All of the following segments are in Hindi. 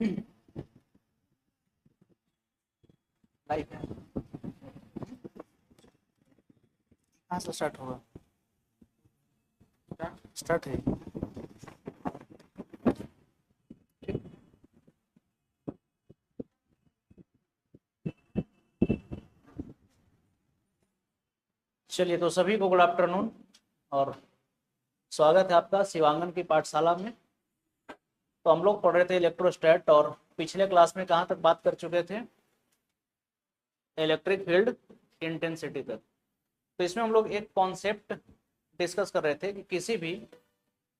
लाइव है, कहाँ से स्टार्ट होगा? स्टार्ट है। चलिए, तो सभी को गुड आफ्टरनून और स्वागत है आपका शिवांगन की पाठशाला में। तो हम लोग पढ़ रहे थे इलेक्ट्रोस्टैट और पिछले क्लास में कहाँ तक बात कर चुके थे? इलेक्ट्रिक फील्ड इंटेंसिटी तक। तो इसमें हम लोग एक कॉन्सेप्ट डिस्कस कर रहे थे कि किसी भी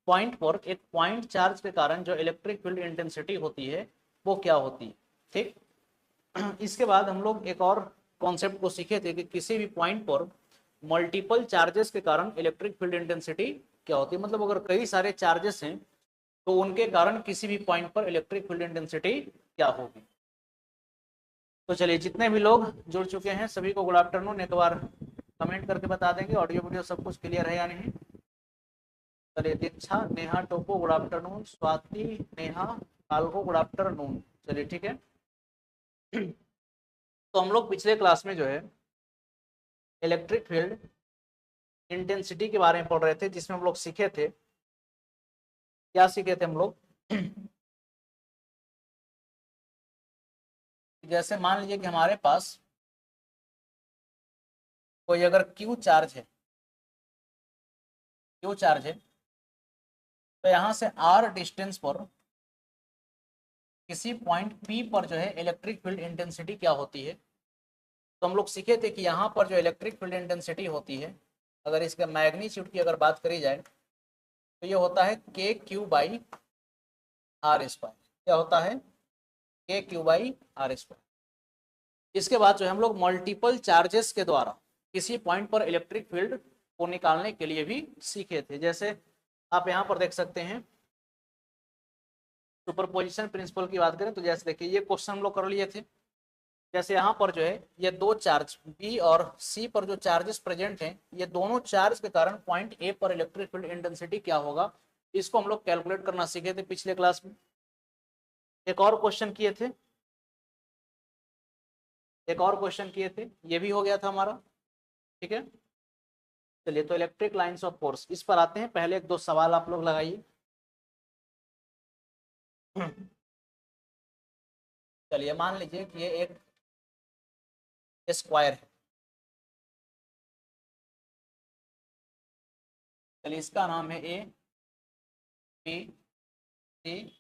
पॉइंट पर एक पॉइंट चार्ज के कारण जो इलेक्ट्रिक फील्ड इंटेंसिटी होती है वो क्या होती है। ठीक। इसके बाद हम लोग एक और कॉन्सेप्ट को सीखे थे कि किसी भी पॉइंट पर मल्टीपल चार्जेस के कारण इलेक्ट्रिक फील्ड इंटेंसिटी क्या होती है। मतलब अगर कई सारे चार्जेस हैं तो उनके कारण किसी भी पॉइंट पर इलेक्ट्रिक फील्ड इंटेंसिटी क्या होगी। तो चलिए, जितने भी लोग जुड़ चुके हैं सभी को गुड आफ्टरनून। एक बार कमेंट करके बता देंगे ऑडियो वीडियो सब कुछ क्लियर है या नहीं। चलिए, दीक्षा, नेहा, टोपो गुड आफ्टरनून, स्वाति, नेहा, कालको गुड आफ्टरनून। चलिए ठीक है। तो हम लोग पिछले क्लास में जो है इलेक्ट्रिक फील्ड इंटेंसिटी के बारे में पढ़ रहे थे, जिसमें हम लोग सीखे थे, क्या सीखे थे हम लोग? जैसे मान लीजिए कि हमारे पास कोई अगर क्यू चार्ज है, क्यू चार्ज है, तो यहाँ से आर डिस्टेंस पर किसी पॉइंट पी पर जो है इलेक्ट्रिक फील्ड इंटेंसिटी क्या होती है। तो हम लोग सीखे थे कि यहाँ पर जो इलेक्ट्रिक फील्ड इंटेंसिटी होती है, अगर इसके मैग्नीट्यूड की अगर बात करी जाए तो ये होता है के क्यू बाई आर स्क्वायर। क्या होता है? के क्यू बाई आर स्क्वायर। इसके बाद जो हम लोग मल्टीपल चार्जेस के द्वारा किसी पॉइंट पर इलेक्ट्रिक फील्ड को निकालने के लिए भी सीखे थे। जैसे आप यहाँ पर देख सकते हैं, सुपरपोजिशन प्रिंसिपल की बात करें तो जैसे देखिए ये क्वेश्चन हम लोग कर लिए थे। जैसे यहाँ पर जो है ये दो चार्ज बी और सी पर जो चार्जेस प्रेजेंट हैं, ये दोनों चार्ज के कारण पॉइंट ए पर इलेक्ट्रिक फील्ड इंटेंसिटी क्या होगा, इसको हम लोग कैलकुलेट करना सीखे थे पिछले क्लास में। एक और क्वेश्चन किए थे, ये भी हो गया था हमारा। ठीक है। चलिए, तो इलेक्ट्रिक लाइंस ऑफ फोर्स इस पर आते हैं। पहले एक दो सवाल आप लोग लगाइए। चलिए, मान लीजिए कि ये एक स्क्वायर है। चलिए, इसका नाम है ए, बी, सी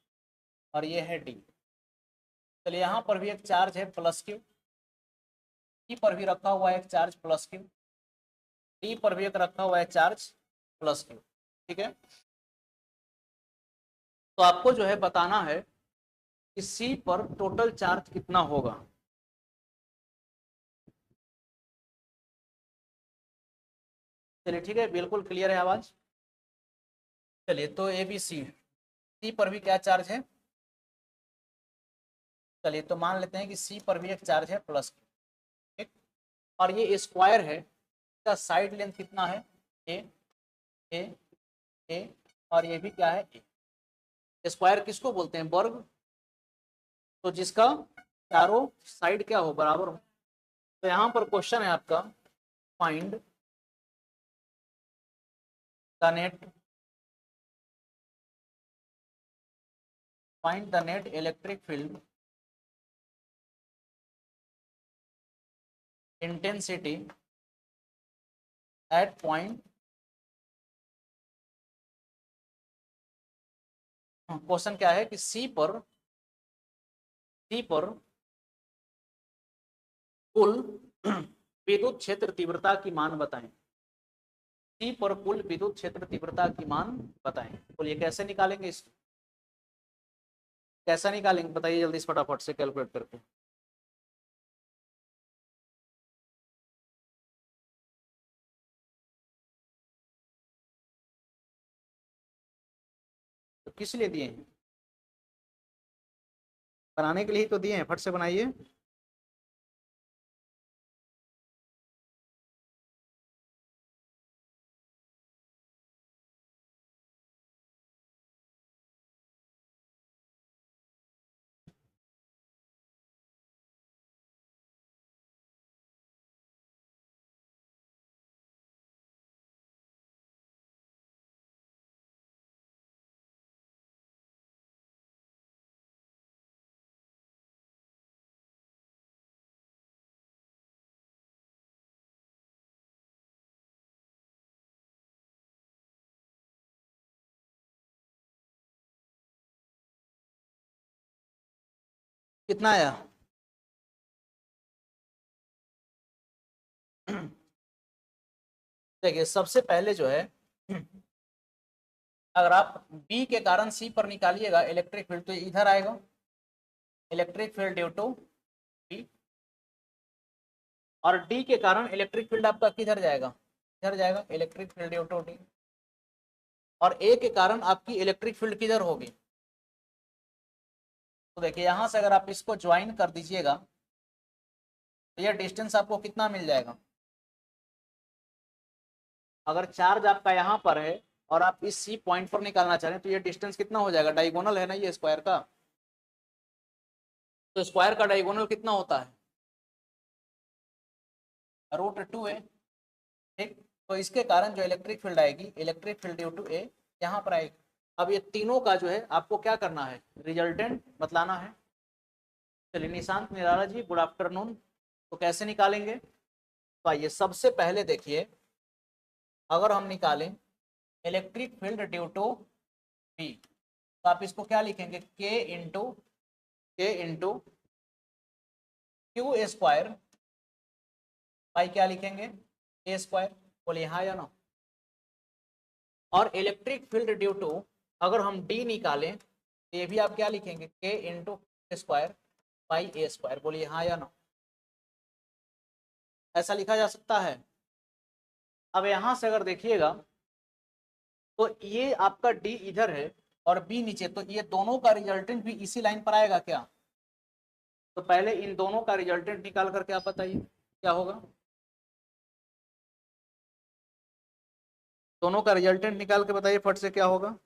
और ये है डी। चलिए, यहाँ पर भी एक चार्ज है प्लस क्यू, ई पर भी रखा हुआ है एक चार्ज प्लस क्यू, डी पर भी एक रखा हुआ है चार्ज प्लस क्यू। ठीक है। तो आपको जो है बताना है कि सी पर टोटल चार्ज कितना होगा। चलिए ठीक है, बिल्कुल क्लियर है आवाज। चलिए, तो ए बी सी, सी पर भी क्या चार्ज है? चलिए, तो मान लेते हैं कि सी पर भी एक चार्ज है प्लस क्यू। ठीक। और ये स्क्वायर है, इसका साइड लेंथ कितना है? ए, ए, ए, और ये भी क्या है? ए। स्क्वायर किसको बोलते हैं? वर्ग। तो जिसका चारों साइड क्या हो? बराबर हो। तो यहाँ पर क्वेश्चन है आपका, find the net, find the net electric field intensity at point. Question क्या है कि सी पर कुल विद्युत क्षेत्र तीव्रता की मान बताएं। सी पर कुल विद्युत क्षेत्र तीव्रता की मान बताएं। बोलिए कैसे निकालेंगे इसको? कैसा निकालेंगे बताइए जल्दी से फटाफट से कैलकुलेट करके। तो किस लिए दिए हैं? बनाने के लिए ही तो दिए हैं, फट से बनाइए। कितना आया? देखिए सबसे पहले जो है, अगर आप बी के कारण सी पर निकालिएगा इलेक्ट्रिक फील्ड तो इधर आएगा, electric field due to B. और डी के कारण इलेक्ट्रिक फील्ड आपका किधर जाएगा? इधर जाएगा, electric field due to D. और ए के कारण आपकी इलेक्ट्रिक फील्ड किधर होगी? तो देखिए यहां से अगर आप इसको ज्वाइन कर दीजिएगा तो यह डिस्टेंस आपको कितना मिल जाएगा? अगर चार्ज आपका यहाँ पर है और आप इस सी पॉइंट पर निकालना चाह रहे हैं तो ये डिस्टेंस कितना हो जाएगा? डायगोनल है ना ये स्क्वायर का, तो स्क्वायर का डायगोनल कितना होता है? √2 है। ठीक, तो इसके कारण जो इलेक्ट्रिक फील्ड आएगी, इलेक्ट्रिक फील्ड ड्यू टू ए, यहाँ पर आएगी। अब ये तीनों का जो है आपको क्या करना है? रिजल्टेंट बतलाना है। चलिए निशांत निराला जी गुड आफ्टरनून। तो कैसे निकालेंगे? तो आइए सबसे पहले देखिए, अगर हम निकालें electric field due to B तो आप इसको क्या लिखेंगे? के इंटू क्यू स्क्वायर बाई क्या लिखेंगे? ए स्क्वायर। बोलिए हाँ या ना। और इलेक्ट्रिक फील्ड ड्यू टू, अगर हम डी निकालें तो ये भी आप क्या लिखेंगे? के into square by A square. बोलिए हाँ या ना। ऐसा लिखा जा सकता है। अब यहां से अगर देखिएगा तो ये आपका डी इधर है और बी नीचे, तो ये दोनों का रिजल्टेंट भी इसी लाइन पर आएगा क्या? तो पहले इन दोनों का रिजल्टेंट निकाल करके आप बताइए क्या होगा। दोनों का रिजल्टेंट निकाल के बताइए फट से क्या होगा।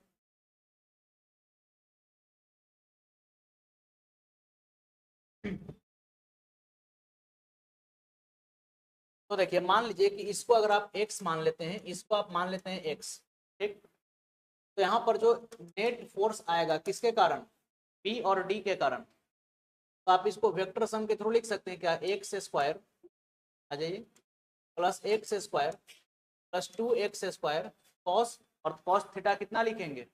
तो देखिए मान लीजिए कि इसको अगर आप x मान लेते हैं, इसको आप मान लेते हैं x। ठीक, तो यहाँ पर जो नेट फोर्स आएगा किसके कारण? b और d के कारण। तो आप इसको वेक्टर सम के थ्रू लिख सकते हैं क्या? एक्स स्क्वायर आ जाइए plus x square plus 2x² cos, और कॉस थीटा कितना लिखेंगे?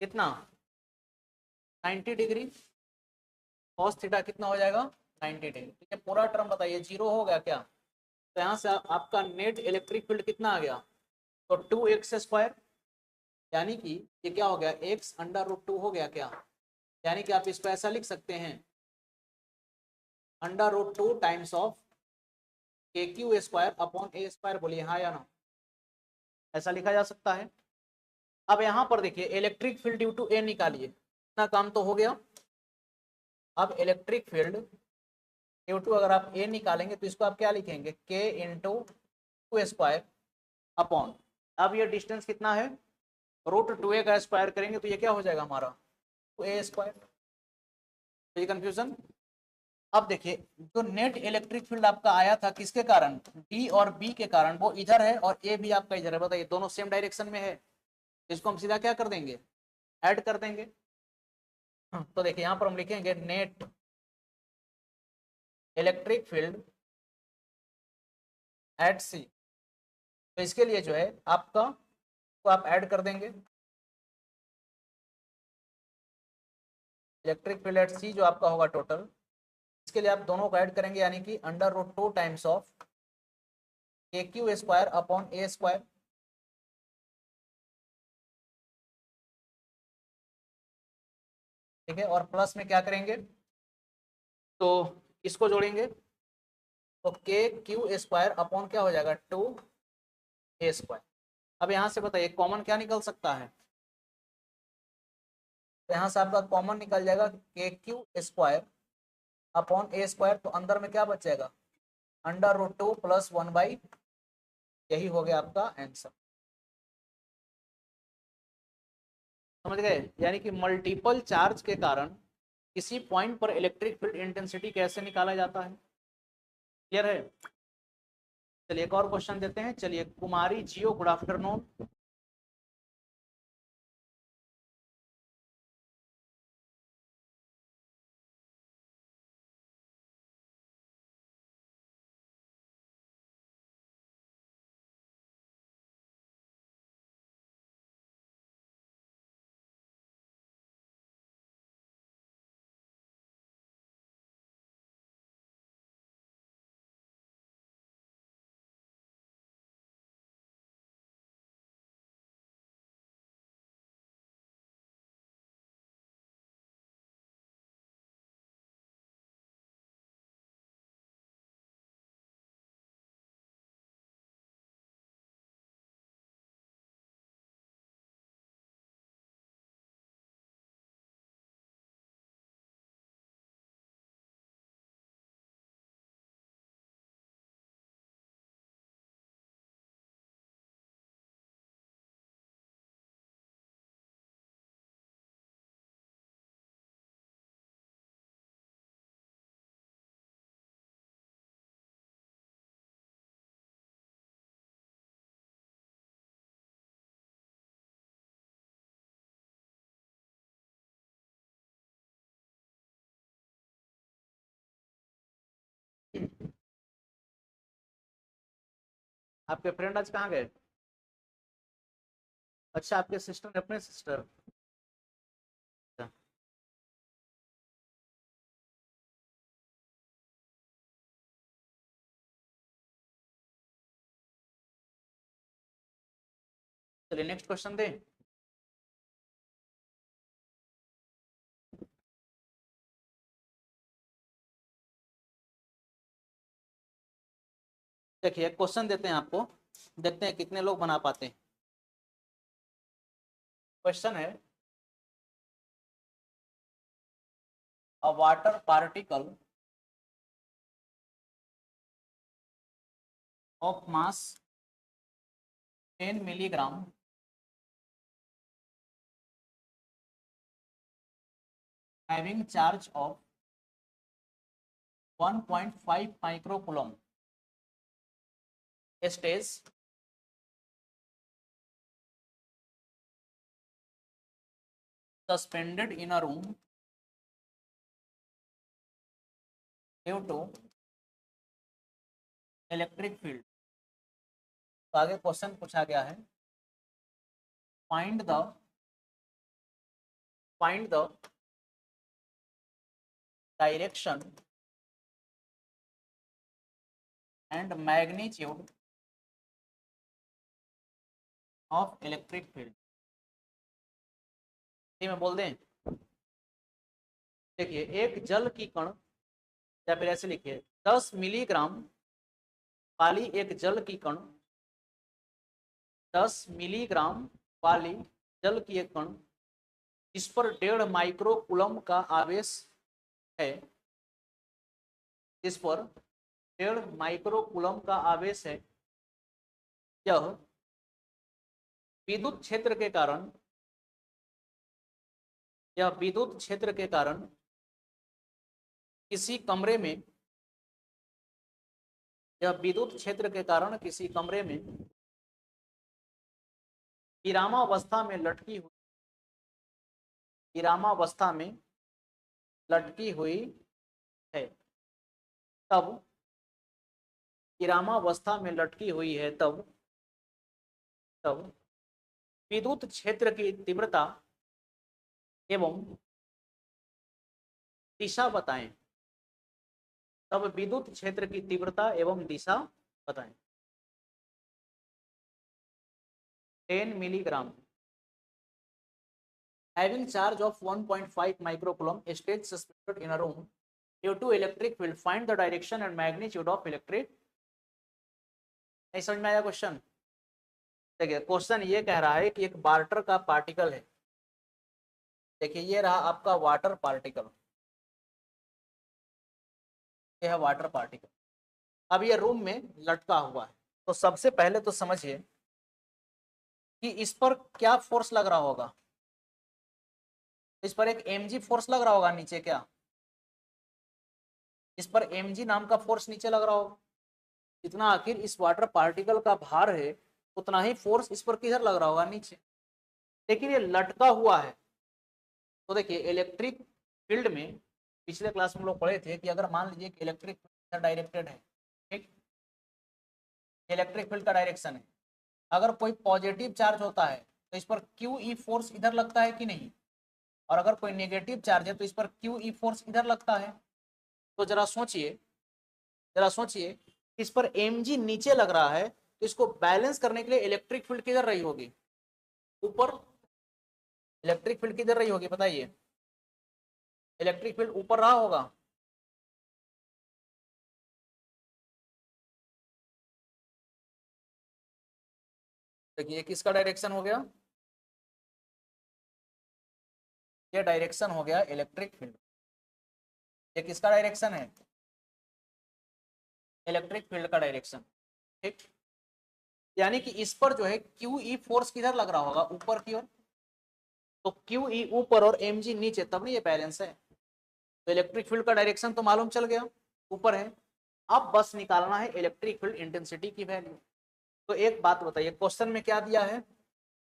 कितना? 90 डिग्री। कॉस थीटा कितना हो जाएगा? 90 डिग्री। ठीक है, पूरा टर्म बताइए जीरो हो गया क्या? तो यहाँ से आपका नेट इलेक्ट्रिक फील्ड कितना आ गया? तो 2x², यानी कि ये क्या हो गया? x√2 हो गया क्या? यानी कि आप इसको ऐसा लिख सकते हैं, √2 times of KQ² upon A²। बोलिए हाँ या ना। ऐसा लिखा जा सकता है। अब यहाँ पर देखिए इलेक्ट्रिक फील्ड ड्यू टू ए निकालिए, इतना काम तो हो गया। अब इलेक्ट्रिक फील्ड ड्यू टू अगर आप ए निकालेंगे तो इसको आप क्या लिखेंगे? K×2² अपॉन, अब ये डिस्टेंस कितना है? √2a का स्क्वायर करेंगे तो ये क्या हो जाएगा हमारा? 2a²। तो ये कंफ्यूजन। अब देखिए जो नेट इलेक्ट्रिक फील्ड आपका आया था किसके कारण? डी और बी के कारण, वो इधर है और ए भी आपका इधर है। बताइए दोनों सेम डायरेक्शन में है, इसको हम सीधा क्या कर देंगे? ऐड कर देंगे। तो देखिए यहाँ पर हम लिखेंगे नेट इलेक्ट्रिक फील्ड एट सी। तो इसके लिए जो है आपका को आप ऐड कर देंगे, इलेक्ट्रिक फील्ड एट सी जो आपका होगा टोटल, इसके लिए आप दोनों को ऐड करेंगे, यानी कि √2 times of KQ² upon A²। ठीक है, और प्लस में क्या करेंगे? तो इसको जोड़ेंगे तो KQ² अपॉन क्या हो जाएगा? 2A²। अब यहाँ से बताइए कॉमन क्या निकल सकता है? तो यहाँ से आपका कॉमन निकल जाएगा KQ² अपॉन A²। तो अंदर में क्या बच जाएगा? √2 + 1/, यही हो गया आपका आंसर। समझ गए? यानी कि मल्टीपल चार्ज के कारण किसी पॉइंट पर इलेक्ट्रिक फील्ड इंटेंसिटी कैसे निकाला जाता है। क्लियर है? चलिए एक और क्वेश्चन देते हैं। चलिए कुमारी जियो गुड आफ्टरनून। आपके फ्रेंड आज कहाँ गए? अच्छा, आपके सिस्टर ने अपने सिस्टर। चलिए नेक्स्ट क्वेश्चन दें। देखिए क्वेश्चन देते हैं आपको, देखते हैं कितने लोग बना पाते हैं। क्वेश्चन है, अ water particle of mass 10 milligram having charge of 1.5 microcoulomb stays suspended in a room due to electric field। तो आगे क्वेश्चन पूछा गया है, find the direction and magnitude of electric field. ये मैं बोल दें, देखिए एक जल की कण, या फिर ऐसे लिखिए 10 मिलीग्राम वाली एक जल की कण, 10 मिलीग्राम वाली जल की एक कण जिस पर 1.5 माइक्रो कूलम का आवेश है, जिस पर 1.5 माइक्रो कूलम का आवेश है, यह विद्युत क्षेत्र के कारण, यह विद्युत क्षेत्र के कारण किसी कमरे में, यह विद्युत क्षेत्र के कारण किसी कमरे में विरामावस्था में लटकी हुई, विरामावस्था में लटकी हुई है। तब विरामावस्था में लटकी हुई है, तब तब विद्युत क्षेत्र की तीव्रता एवं दिशा बताएं। तब विद्युत क्षेत्र की तीव्रता एवं दिशा बताएं। 10 milligram having charge of 1.5 microcoulomb stays suspended in a room due to electric field, find the direction and magnitude of electric। नहीं समझ में आया क्वेश्चन? देखिए क्वेश्चन ये कह रहा है कि एक वाटर का पार्टिकल है, देखिए ये रहा आपका वाटर पार्टिकल, ये है वाटर पार्टिकल। अब ये रूम में लटका हुआ है, तो सबसे पहले तो समझिए कि इस पर क्या फोर्स लग रहा होगा। इस पर एक mg फोर्स लग रहा होगा नीचे, क्या इस पर mg नाम का फोर्स नीचे लग रहा होगा? जितना आखिर इस वाटर पार्टिकल का भार है, उतना ही फोर्स इस पर किधर लग रहा होगा? नीचे। लेकिन ये लटका हुआ है, तो देखिए इलेक्ट्रिक फील्ड में पिछले क्लास में हम लोग पढ़े थे कि अगर मान लीजिए कि इलेक्ट्रिक फील्ड डायरेक्टेड है, ठीक, इलेक्ट्रिक फील्ड का डायरेक्शन है, अगर कोई पॉजिटिव चार्ज होता है तो इस पर क्यू ई फोर्स इधर लगता है कि नहीं, और अगर कोई नेगेटिव चार्ज है तो इस पर क्यू ई फोर्स इधर लगता है। तो जरा सोचिए, जरा सोचिए, इस पर एम जी नीचे लग रहा है, तो इसको बैलेंस करने के लिए इलेक्ट्रिक फील्ड किधर रही होगी? ऊपर। इलेक्ट्रिक फील्ड किधर रही होगी बताइए? इलेक्ट्रिक फील्ड ऊपर रहा होगा। देखिए किसका डायरेक्शन हो गया? ये डायरेक्शन हो गया इलेक्ट्रिक फील्ड। ये किसका डायरेक्शन है? इलेक्ट्रिक फील्ड का डायरेक्शन, ठीक। यानी कि इस पर जो है क्यू ई फोर्स किधर लग रहा होगा? ऊपर की ओर। तो क्यू ई ऊपर और एम जी नीचे, तब नहीं ये बैलेंस है। तो इलेक्ट्रिक फील्ड का डायरेक्शन तो मालूम चल गया, ऊपर है। अब बस निकालना है इलेक्ट्रिक फील्ड इंटेंसिटी की वैल्यू। तो एक बात बताइए, क्वेश्चन में क्या दिया है?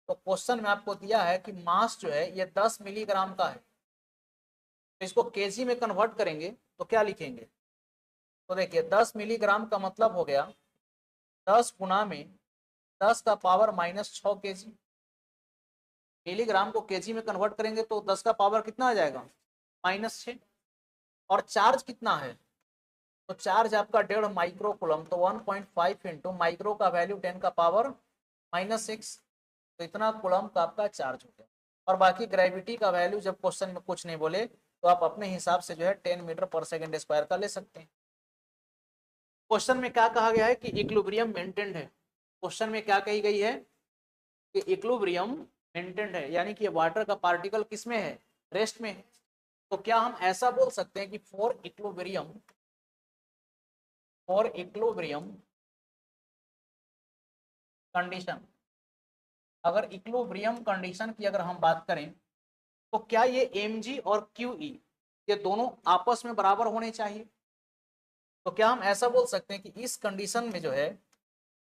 तो क्वेश्चन में आपको दिया है कि मास जो है ये 10 मिलीग्राम का है, तो इसको केजी में कन्वर्ट करेंगे तो क्या लिखेंगे? तो देखिए 10 मिलीग्राम का मतलब हो गया 10 गुना में 10 का पावर -6 kg। मिलीग्राम को केजी में कन्वर्ट करेंगे तो 10 का पावर कितना आ जाएगा, -6। और चार्ज कितना है, तो चार्ज आपका 1.5 माइक्रो कूलम, तो 1.5 इंटू माइक्रो का वैल्यू 10 का पावर -6, तो इतना कूलम का आपका चार्ज हो गया। और बाकी ग्रेविटी का वैल्यू जब क्वेश्चन में कुछ नहीं बोले तो आप अपने हिसाब से जो है 10 मीटर पर सेकेंड स्क्वायर का ले सकते हैं। क्वेश्चन में क्या कहा गया है कि इक्विलिब्रियम मेंटेन्ड है। क्वेश्चन में क्या कही गई है कि इक्विलिब्रियम मेंटेन्ड है, यानी कि वाटर का पार्टिकल किस में है, रेस्ट में है। तो क्या हम ऐसा बोल सकते हैं कि फॉर इक्विलिब्रियम कंडीशन, अगर इक्विलिब्रियम कंडीशन की अगर हम बात करें तो क्या ये mg और qe ये दोनों आपस में बराबर होने चाहिए। तो क्या हम ऐसा बोल सकते हैं कि इस कंडीशन में जो है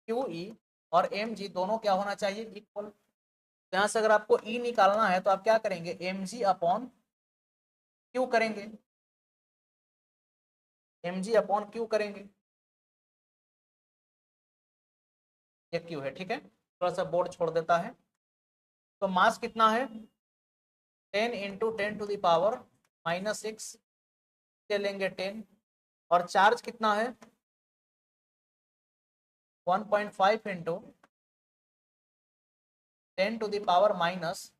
qe और mg दोनों क्या होना चाहिए, इक्वल। यहां से अगर आपको e निकालना है तो आप क्या करेंगे, mg अपॉन q करेंगे, mg अपॉन q करेंगे, ये q है, ठीक है। थोड़ा सा बोर्ड छोड़ देता है। तो मास कितना है, 10 इंटू 10⁻⁻6 से लेंगे 10। और चार्ज कितना है, 1.5 इंटू 10⁻⁻6,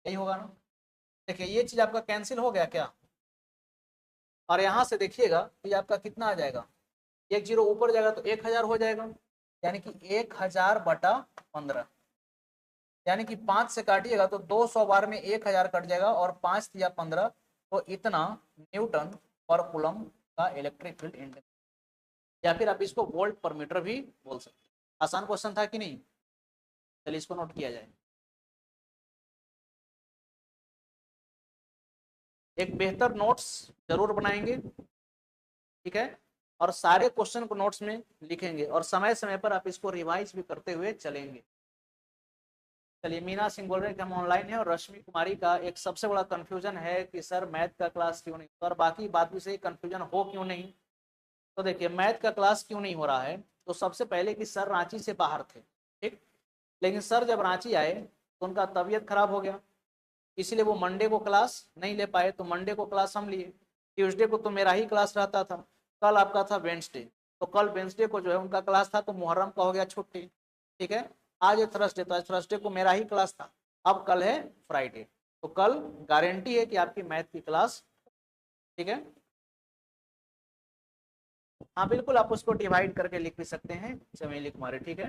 यही होगा ना। देखिए ये चीज आपका कैंसिल हो गया क्या, और यहां से देखिएगा तो ये आपका कितना आ जाएगा, एक जीरो ऊपर जाएगा तो 1000 हो जाएगा, यानी कि 1000/15, यानी कि 5 से काटिएगा तो 200 बार में 1000 कट जाएगा, और 5 या 15 तो इतना न्यूटन पर कूलम का इलेक्ट्रिक फील्ड इंडेक्स, या फिर आप इसको वोल्ट पर मीटर भी बोल सकते हैं। आसान क्वेश्चन था कि नहीं, चलिए इसको नोट किया जाए। एक बेहतर नोट्स जरूर बनाएंगे, ठीक है, और सारे क्वेश्चन को नोट्स में लिखेंगे, और समय समय पर आप इसको रिवाइज भी करते हुए चलेंगे। चलिए मीना सिंह बोल रहे हैं कि हम ऑनलाइन है, और रश्मि कुमारी का एक सबसे बड़ा कंफ्यूजन है कि सर मैथ का क्लास क्यों नहीं, और बाकी बात भी सही, कंफ्यूजन हो क्यों नहीं। तो देखिए मैथ का क्लास क्यों नहीं हो रहा है, तो सबसे पहले कि सर रांची से बाहर थे, ठीक, लेकिन सर जब रांची आए तो उनका तबीयत खराब हो गया, इसीलिए वो मंडे को क्लास नहीं ले पाए, तो मंडे को क्लास हम लिए। ट्यूसडे को तो मेरा ही क्लास रहता था, कल आपका था वेंसडे, तो कल वेंसडे को जो है उनका क्लास था, तो मुहर्रम का हो गया छुट्टी, ठीक है। आज है थर्सडे, तो आज थर्सडे को मेरा ही क्लास था, अब कल है फ्राइडे, तो कल गारंटी है कि आपकी मैथ की क्लास, ठीक है। हाँ बिल्कुल, आप उसको डिवाइड करके लिख भी सकते हैं चमेली कुमारी, ठीक है।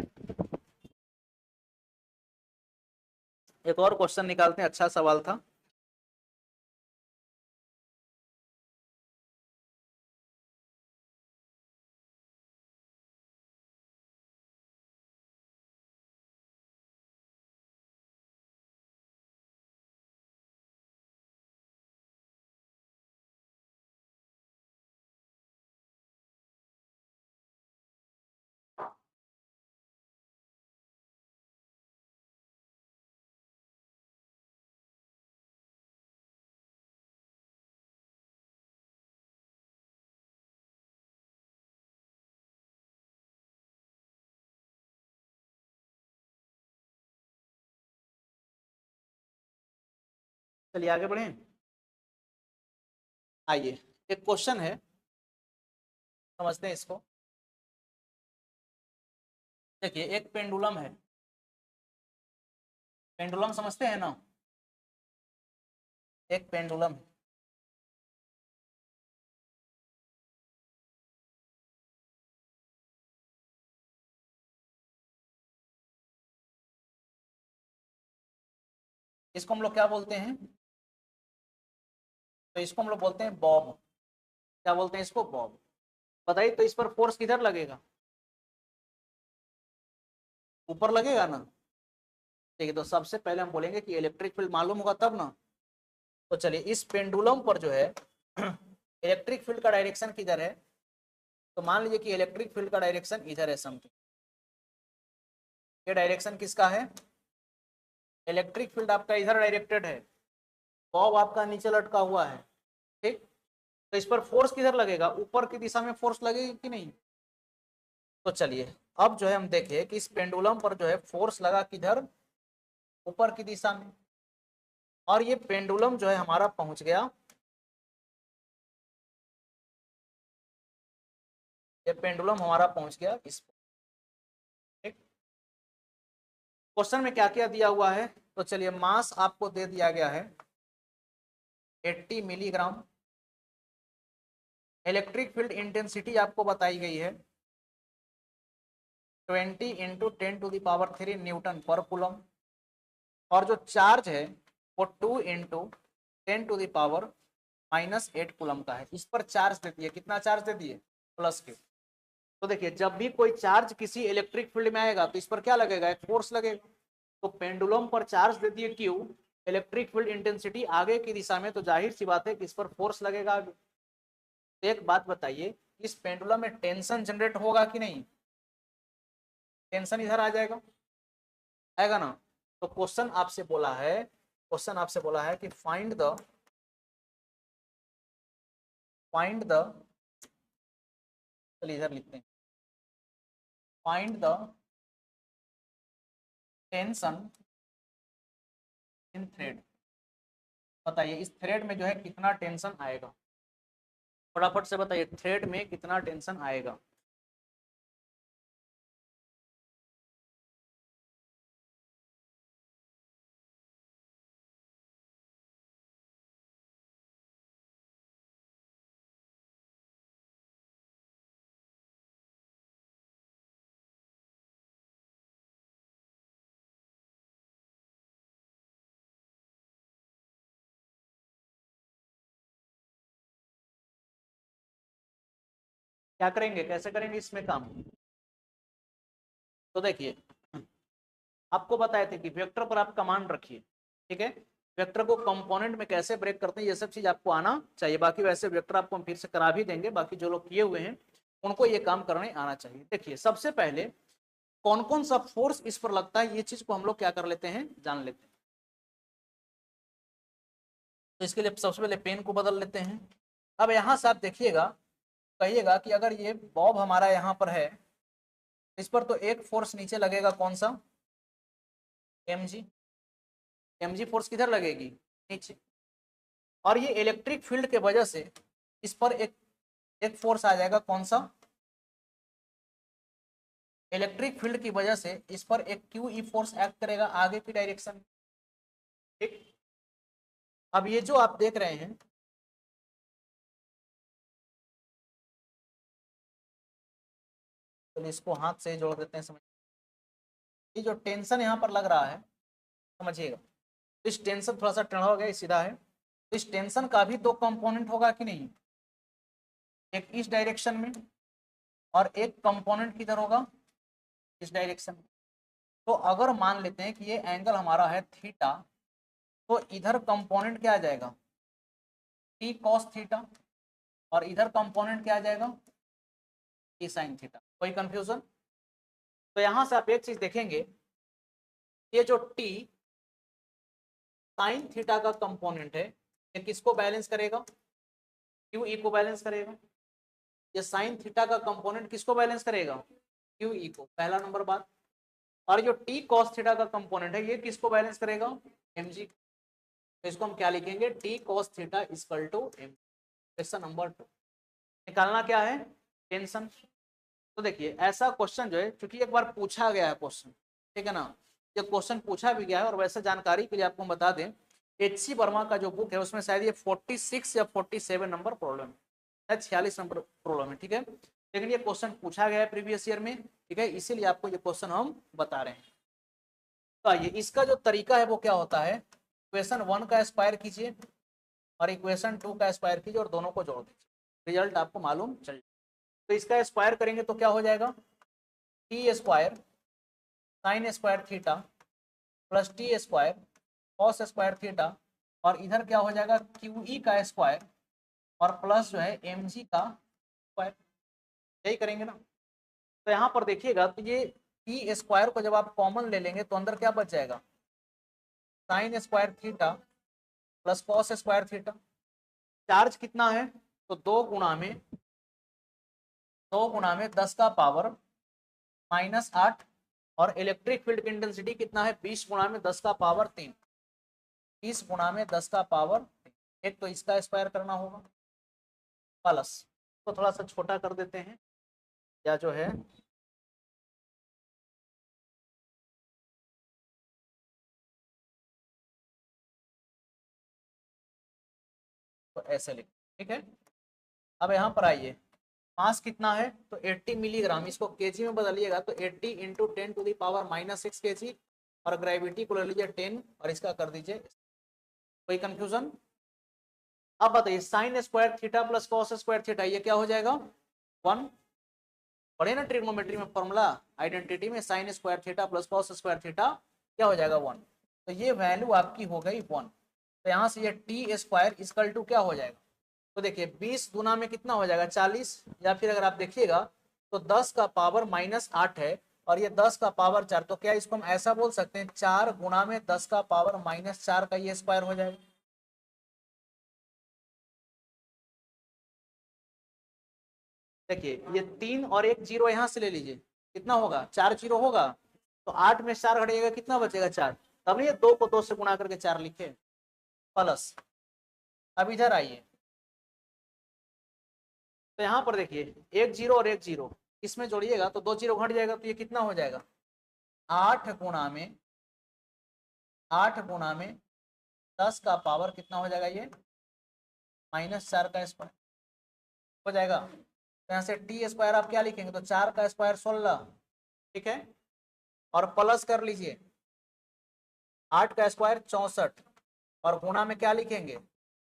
एक और क्वेश्चन निकालते हैं, अच्छा सवाल था। चलिए आगे बढ़े, आइए एक क्वेश्चन है, समझते हैं इसको। देखिए एक पेंडुलम है, पेंडुलम समझते हैं ना, एक पेंडुलम है, इसको हम लोग क्या बोलते हैं, तो इसको हम लोग बोलते हैं बॉब, क्या बोलते हैं इसको, बॉब। बताइए तो इस पर फोर्स किधर लगेगा, ऊपर लगेगा ना। ठीक है, तो सबसे पहले हम बोलेंगे कि इलेक्ट्रिक फील्ड मालूम होगा तब ना। तो चलिए इस पेंडुलम पर जो है इलेक्ट्रिक फील्ड का डायरेक्शन किधर है, तो मान लीजिए कि इलेक्ट्रिक फील्ड का डायरेक्शन इधर है समथिंग, ये डायरेक्शन किसका है, इलेक्ट्रिक फील्ड आपका इधर डायरेक्टेड है, बॉब आपका नीचे लटका हुआ है, ठीक। तो इस पर फोर्स किधर लगेगा, ऊपर की दिशा में फोर्स लगेगी कि नहीं। तो चलिए अब जो है हम देखें कि इस पेंडुलम पर जो है फोर्स लगा किधर, ऊपर की दिशा में, और ये पेंडुलम जो है हमारा पहुंच गया, ये पेंडुलम हमारा पहुंच गया इस, ठीक। क्वेश्चन में क्या क्या दिया हुआ है, तो चलिए मास आपको दे दिया गया है 80 मिलीग्राम, इलेक्ट्रिक फील्ड इंटेंसिटी आपको बताई गई है 20 इंटू 10⁻³ न्यूटन पर कूलम, और जो चार्ज है वो 2 इंटू 10⁻⁻8 कूलम का है। इस पर चार्ज दे दिए, कितना चार्ज दे दिए, प्लस क्यू। तो देखिए जब भी कोई चार्ज किसी इलेक्ट्रिक फील्ड में आएगा तो इस पर क्या लगेगा, एक फोर्स लगेगा। तो पेंडुलम पर चार्ज दे दिए क्यू, इलेक्ट्रिक फील्ड इंटेंसिटी आगे की दिशा में, तो जाहिर सी बात है कि इस पर फोर्स लगेगा आगे। तो एक बात बताइए, इस पेंडुलम में टेंशन जनरेट होगा कि नहीं, टेंशन इधर आ जाएगा, आएगा ना। तो क्वेश्चन आपसे बोला है, क्वेश्चन आपसे बोला है कि फाइंड द, चलिए इधर लिखते हैं, find the tension in thread. बताइए इस थ्रेड में जो है कितना टेंशन आएगा, फटाफट से बताइए थ्रेड में कितना टेंशन आएगा। क्या करेंगे, कैसे करेंगे इसमें काम। तो देखिए आपको बताए थे कि वेक्टर पर आप कमांड रखिए, ठीक है। वेक्टर को कंपोनेंट में कैसे ब्रेक करते हैं ये सब चीज आपको आना चाहिए। बाकी वैसे वेक्टर आपको हम फिर से करा भी देंगे, बाकी जो लोग किए हुए हैं उनको ये काम करने आना चाहिए। देखिए सबसे पहले कौन कौन सा फोर्स इस पर लगता है, ये चीज को हम लोग क्या कर लेते हैं, जान लेते हैं। तो इसके लिए सबसे पहले पेन को बदल लेते हैं। अब यहाँ से आप देखिएगा, कहिएगा कि अगर ये बॉब हमारा यहाँ पर है, इस पर तो एक फोर्स नीचे लगेगा, कौन सा, mg। mg फोर्स किधर लगेगी, नीचे। और ये इलेक्ट्रिक फील्ड के वजह से इस पर एक फोर्स आ जाएगा, कौन सा, इलेक्ट्रिक फील्ड की वजह से इस पर एक क्यू ई फोर्स एक्ट करेगा आगे की डायरेक्शन, ठीक। अब ये जो आप देख रहे हैं, तो इसको हाथ से जोड़ देते हैं, समझ, ये जो टेंशन यहाँ पर लग रहा है, समझिएगा, इस टेंशन थोड़ा सा टेढ़ा हो गया, सीधा है। तो इस टेंशन का भी दो कंपोनेंट होगा कि नहीं, एक इस डायरेक्शन में और एक कंपोनेंट किधर होगा, इस डायरेक्शन में। तो अगर मान लेते हैं कि ये एंगल हमारा है थीटा, तो इधर कंपोनेंट क्या आ जाएगा, टी कॉस थीटा, और इधर कंपोनेंट क्या आ जाएगा, टी साइन थीटा। कोई कंफ्यूजन। तो यहां से आप एक चीज देखेंगे, ये जो टी साइन थीटा का कंपोनेंट है ये किसको बैलेंस करेगा, क्यू ई को बैलेंस करेगा। ये साइन थीटा का कंपोनेंट किसको बैलेंस करेगा, क्यू ई को, पहला नंबर बात। और जो टी कॉस थीटा का कंपोनेंट है ये किसको बैलेंस करेगा, एम जी। तो इसको हम क्या लिखेंगे, T cos theta equal to M. Question number 2 निकालना क्या है, टेंशन। तो देखिए ऐसा क्वेश्चन जो है, चूंकि एक बार पूछा गया है क्वेश्चन, ठीक है ना, ये क्वेश्चन पूछा भी गया है। और वैसे जानकारी के लिए आपको बता दें, HC वर्मा का जो बुक है उसमें शायद ये 46 या 47 नंबर प्रॉब्लम है, 46 नंबर प्रॉब्लम है, ठीक है। लेकिन ये क्वेश्चन पूछा गया है प्रीवियस ईयर में, ठीक है, इसीलिए आपको ये क्वेश्चन हम बता रहे हैं। तो आइए इसका जो तरीका है वो क्या होता है, इक्वेशन 1 का स्क्वायर कीजिए और इक्वेशन 2 का स्क्वायर कीजिए और दोनों को जोड़ दीजिए, रिजल्ट आपको मालूम चल। तो इसका स्क्वायर करेंगे तो क्या हो जाएगा, T square sine square theta plus T square cos square theta, और इधर क्या हो जाएगा, क्यू ई का स्क्वायर और प्लस जो है एम जी का स्क्वायर। यही करेंगे ना। तो यहाँ पर देखिएगा, तो ये टी स्क्वायर को जब आप कॉमन ले लेंगे तो अंदर क्या बच जाएगा, sine square theta plus cos square theta. Charge कितना है, तो 2 गुणा में 10 का पावर -8 और इलेक्ट्रिक फील्ड की इंटेंसिटी कितना है 20 गुणा में 10 का पावर 3, 20 गुणा में 10 का पावर 3। एक तो इसका स्क्वायर करना होगा प्लस, तो थोड़ा सा छोटा कर देते हैं, या जो है तो ऐसे लिख, ठीक है। अब यहाँ पर आइए, मास कितना है तो 80 मिलीग्राम, इसको केजी में बदलिएगा तो 80 इंटू 10⁻⁻6 केजी, और ग्रेविटी को ले लीजिए 10 और इसका कर दीजिए। कोई कंफ्यूजन? अब बताइए sine square theta plus cos square theta ये क्या हो जाएगा 1। पढ़े ना ट्रिग्नोमेट्री में फॉर्मूला आइडेंटिटी में, sine square theta plus cos square theta क्या हो जाएगा 1। तो ये वैल्यू आपकी हो गई 1। तो यहाँ से ये टी स्क्वायर इक्वल टू क्या हो जाएगा, तो देखिए 20 गुना में कितना हो जाएगा 40, या फिर अगर आप देखिएगा तो 10 का पावर -8 है और ये 10 का पावर 4, तो क्या इसको हम ऐसा बोल सकते हैं 4 गुना में 10 का पावर -4 का ये स्क्वायर हो जाएगा। देखिए ये 3 और एक जीरो यहाँ से ले लीजिए, कितना होगा 4 जीरो होगा, तो 8 में 4 घटेगा कितना बचेगा 4, तब ये 2 को 2 से गुणा करके 4 लिखे प्लस। अब इधर आइए, तो यहाँ पर देखिए एक जीरो और एक जीरो इसमें जोड़िएगा तो 2 जीरो घट जाएगा, तो ये कितना हो जाएगा 8 गुणा में 10 का पावर कितना हो जाएगा ये -4 का स्क्वायर हो जाएगा। तो यहाँ से टी स्क्वायर आप क्या लिखेंगे तो 4 का स्क्वायर 16, ठीक है, और प्लस कर लीजिए 8 का स्क्वायर 64, और गुणा में क्या लिखेंगे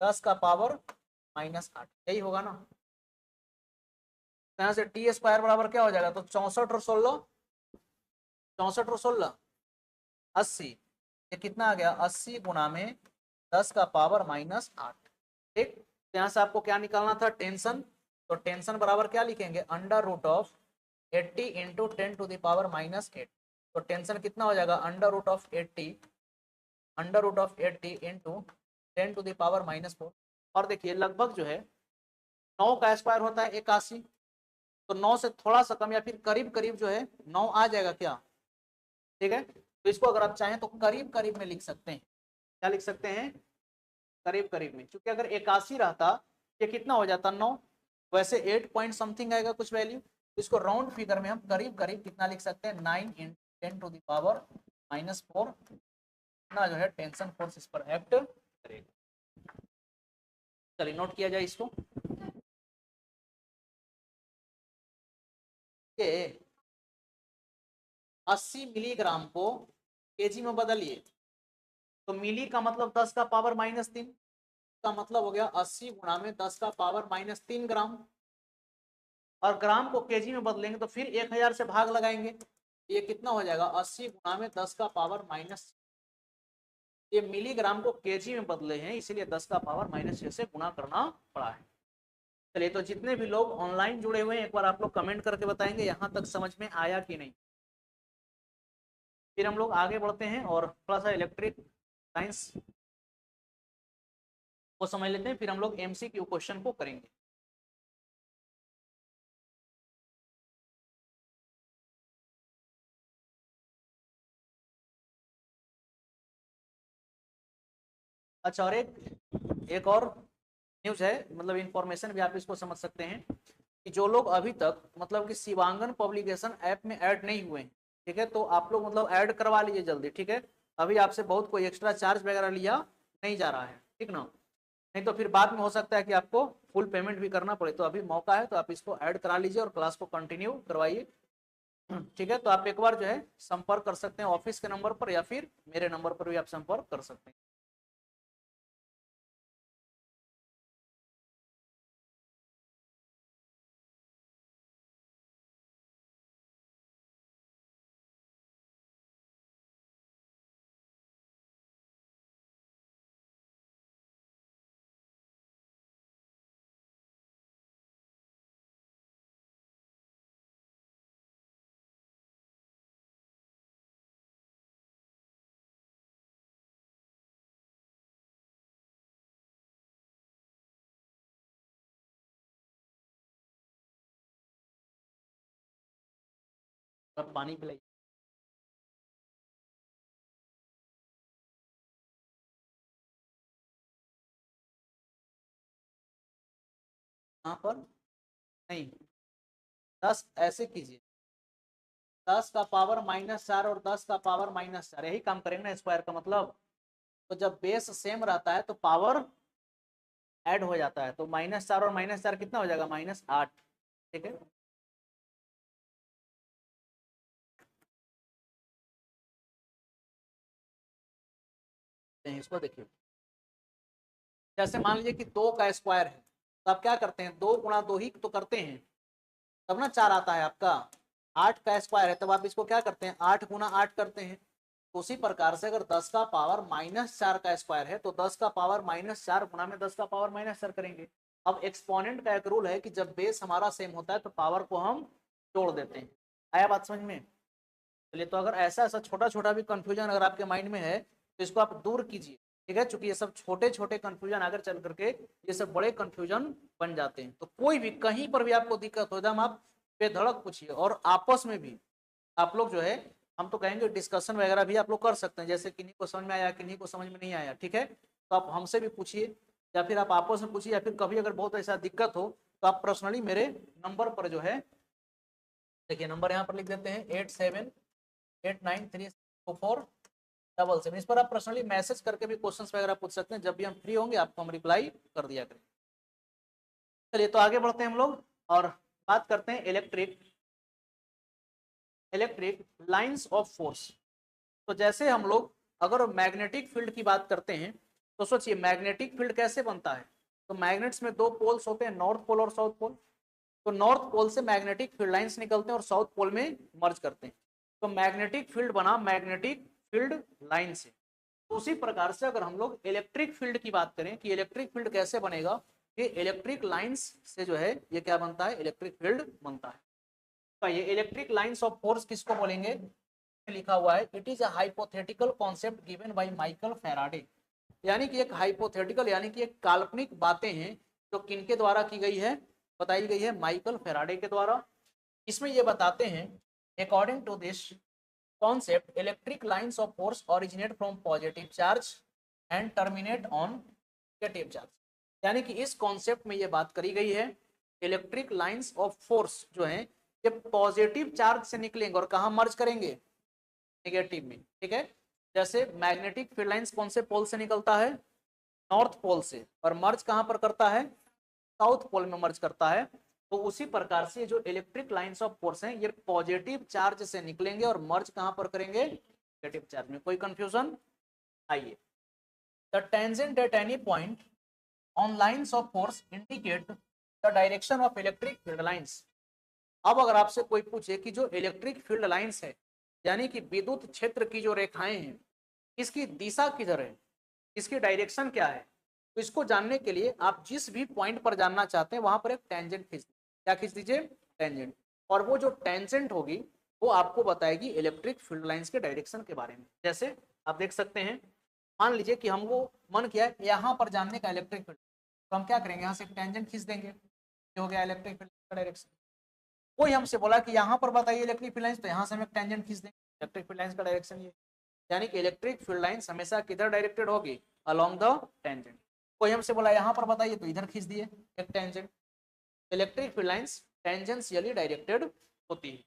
10 का पावर -8, यही होगा ना। तो यहाँ से टी स्क्वायर बराबर क्या हो जाएगा तो 64 और 16, 64 और 16 80, ये कितना आ गया 80 गुणा में 10 का पावर -8, ठीक। तो यहाँ से आपको क्या निकालना था टेंशन, तो टेंशन बराबर क्या लिखेंगे √80 इंटू 10⁻⁻8। तो टेंशन कितना हो जाएगा √80 इंटू 10⁻⁻4। और देखिए लगभग जो है 9 का स्क्वायर होता है 81, तो 9 से थोड़ा सा कम या फिर करीब करीब जो है 9 आ जाएगा क्या, ठीक है। तो इसको अगर आप चाहें तो करीब करीब में लिख सकते हैं, क्या लिख सकते हैं करीब करीब में, क्योंकि अगर 81 रहता ये कितना हो जाता 9, वैसे 8 पॉइंट समथिंग आएगा कुछ वैल्यू, तो इसको राउंड फिगर में हम करीब करीब कितना लिख सकते हैं 9 इंटू 10⁻⁻4 ना जो है टेंशन फोर्स इस पर एक्ट करेगा। चलिए नोट किया जाए इसको कि 80 मिलीग्राम को केजी में बदलिए, तो मिली का मतलब 10 का पावर -3 का मतलब हो गया 80 गुणा में 10 का पावर -3 ग्राम, और ग्राम को केजी में बदलेंगे तो फिर 1000 से भाग लगाएंगे, ये कितना हो जाएगा 80 गुणा में 10 का पावर माइनस, ये मिलीग्राम को केजी में बदले हैं इसीलिए 10 का पावर -6 से गुणा करना पड़ा है। चलिए तो जितने भी लोग ऑनलाइन जुड़े हुए हैं एक बार आप लोग कमेंट करके बताएंगे यहाँ तक समझ में आया कि नहीं। फिर हम लोग आगे बढ़ते हैं और थोड़ा सा इलेक्ट्रिक साइंस को समझ लेते हैं, फिर हम लोग एमसीक्यू क्वेश्चन को करेंगे। अच्छा, और एक और न्यूज है, मतलब इंफॉर्मेशन भी आप इसको समझ सकते हैं कि जो लोग अभी तक मतलब कि शिवांगन पब्लिकेशन ऐप में ऐड नहीं हुए हैं, ठीक है, तो आप लोग मतलब ऐड करवा लीजिए जल्दी, ठीक है। अभी आपसे बहुत कोई एक्स्ट्रा चार्ज वगैरह लिया नहीं जा रहा है, ठीक ना, नहीं तो फिर बाद में हो सकता है कि आपको फुल पेमेंट भी करना पड़े, तो अभी मौका है तो आप इसको ऐड करा लीजिए और क्लास को कंटिन्यू करवाइए, ठीक है। तो आप एक बार जो है संपर्क कर सकते हैं ऑफिस के नंबर पर या फिर मेरे नंबर पर भी आप संपर्क कर सकते हैं। अब पानी पिलाई। यहाँ पर नहीं, 10 ऐसे कीजिए, 10 का पावर -4 और 10 का पावर -4, यही काम करेंगे ना स्क्वायर का मतलब। तो जब बेस सेम रहता है तो पावर ऐड हो जाता है, तो -4 और -4 कितना हो जाएगा, -8। ठीक है, इसको देखिए, जैसे मान लीजिए कि 2 का स्क्वायर है, तो आप क्या करते हैं, 2 गुणा 2 ही तो करते हैं, तब ना 4 आता है आपका। 8 का स्क्वायर है, तब आप इसको क्या करते हैं, 8 गुना 8 करते हैं। तो उसी प्रकार से अगर 10 का पावर -4 का स्क्वायर है, तो 10 का पावर -4 गुना में 10 का पावर -4 करेंगे। अब एक्सपोनेंट का एक रूल है कि जब बेस हमारा सेम होता है तो पावर को हम जोड़ देते हैं। आया बात समझ में? चलिए, तो अगर ऐसा ऐसा छोटा छोटा भी कंफ्यूजन अगर आपके माइंड में है तो इसको आप दूर कीजिए। ठीक है, चूंकि ये सब छोटे छोटे कंफ्यूजन अगर चल करके ये सब बड़े कंफ्यूजन बन जाते हैं। तो कोई भी कहीं पर भी आपको दिक्कत हो जाए, आप बेधड़क पूछिए, और आपस में भी आप लोग जो है, हम तो कहेंगे डिस्कशन वगैरह भी आप लोग कर सकते हैं, जैसे किन्हीं को समझ में आया, किन्हीं को समझ में नहीं आया। ठीक है, तो आप हमसे भी पूछिए, या फिर आप आपस में पूछिए, या फिर कभी अगर बहुत ऐसा दिक्कत हो तो आप पर्सनली मेरे नंबर पर जो है, देखिए नंबर यहाँ पर लिख देते हैं 87893477, इस पर आप पर्सनली मैसेज करके भी क्वेश्चंस वगैरह पूछ सकते हैं। जब भी हम फ्री होंगे आपको हम रिप्लाई कर दिया करें। चलिए, तो आगे बढ़ते हैं हम लोग और बात करते हैं इलेक्ट्रिक लाइंस ऑफ फोर्स। तो जैसे हम लोग अगर मैग्नेटिक फील्ड की बात करते हैं, तो सोचिए मैग्नेटिक फील्ड कैसे बनता है। तो मैग्नेट्स में 2 पोल्स होते हैं, नॉर्थ पोल और साउथ पोल। तो नॉर्थ पोल से मैग्नेटिक फील्ड लाइंस निकलते हैं और साउथ पोल में मर्ज करते हैं। तो मैग्नेटिक फील्ड बना मैग्नेटिक फील्ड लाइन से। तो उसी प्रकार से अगर हम लोग इलेक्ट्रिक फील्ड की बात करें कि इलेक्ट्रिक फील्ड कैसे बनेगा, ये इलेक्ट्रिक लाइंस से जो है ये क्या बनता है, इलेक्ट्रिक फील्ड बनता है। तो ये इलेक्ट्रिक लाइंस ऑफ फोर्स किसको बोलेंगे, लिखा हुआ है, it is a hypothetical concept given by Michael Faraday. यानी कि एक हाइपोथेटिकल यानी कि एक काल्पनिक बातें हैं जो किनके द्वारा की गई है, बताई गई है, माइकल फैराडे के द्वारा। इसमें ये बताते हैं, according to this concept electric lines of force originate from positive charge and terminate on negative charge. यानी कि इस कॉन्सेप्ट में ये बात करी गई है, इलेक्ट्रिक लाइंस ऑफ फोर्स जो है ये पॉजिटिव चार्ज से निकलेंगे और कहाँ मर्ज करेंगे, नेगेटिव में। ठीक है, जैसे मैग्नेटिक फील्ड लाइंस कौन से पोल से निकलता है, नॉर्थ पोल से, और मर्ज कहां पर करता है, साउथ पोल में मर्ज करता है। तो उसी प्रकार से जो इलेक्ट्रिक लाइंस ऑफ फोर्स हैं ये पॉजिटिव चार्ज से निकलेंगे और मर्ज कहां पर करेंगे, नेगेटिव चार्ज में। कोई कंफ्यूजन? आइए, the tangent at any point on lines of force indicate the direction of electric field lines. अब अगर आपसे कोई पूछे कि जो इलेक्ट्रिक फील्ड लाइंस है यानी कि विद्युत क्षेत्र की जो रेखाएं हैं, इसकी दिशा किधर है, इसकी डायरेक्शन क्या है, तो इसको जानने के लिए आप जिस भी पॉइंट पर जानना चाहते हैं वहां पर एक टेंजेंट खींच, क्या खींच दीजिए, टेंजेंट। और वो जो टेंजेंट होगी वो आपको बताएगी इलेक्ट्रिक फील्ड लाइंस के डायरेक्शन के बारे में। जैसे आप देख सकते हैं, मान लीजिए कि हमको मन किया यहाँ पर जानने का इलेक्ट्रिक फील्ड, तो हम क्या करेंगे, यहाँ से टेंजेंट खींच देंगे, ये हो गया इलेक्ट्रिक फील्ड का डायरेक्शन। कोई हमसे बोला कि यहाँ पर बताइए इलेक्ट्रिक फील्ड लाइंस, तो यहाँ से हम एक टेंजेंट खींच देंगे, इलेक्ट्रिक फील्ड लाइंस का डायरेक्शन ये। यानी कि इलेक्ट्रिक फील्ड लाइंस हमेशा किधर डायरेक्टेड होगी, अलोंग द टेंजेंट। कोई हमसे बोला यहाँ पर बताइए, तो इधर खींच दिए एक tangent. Electric field lines tangentially directed होती है।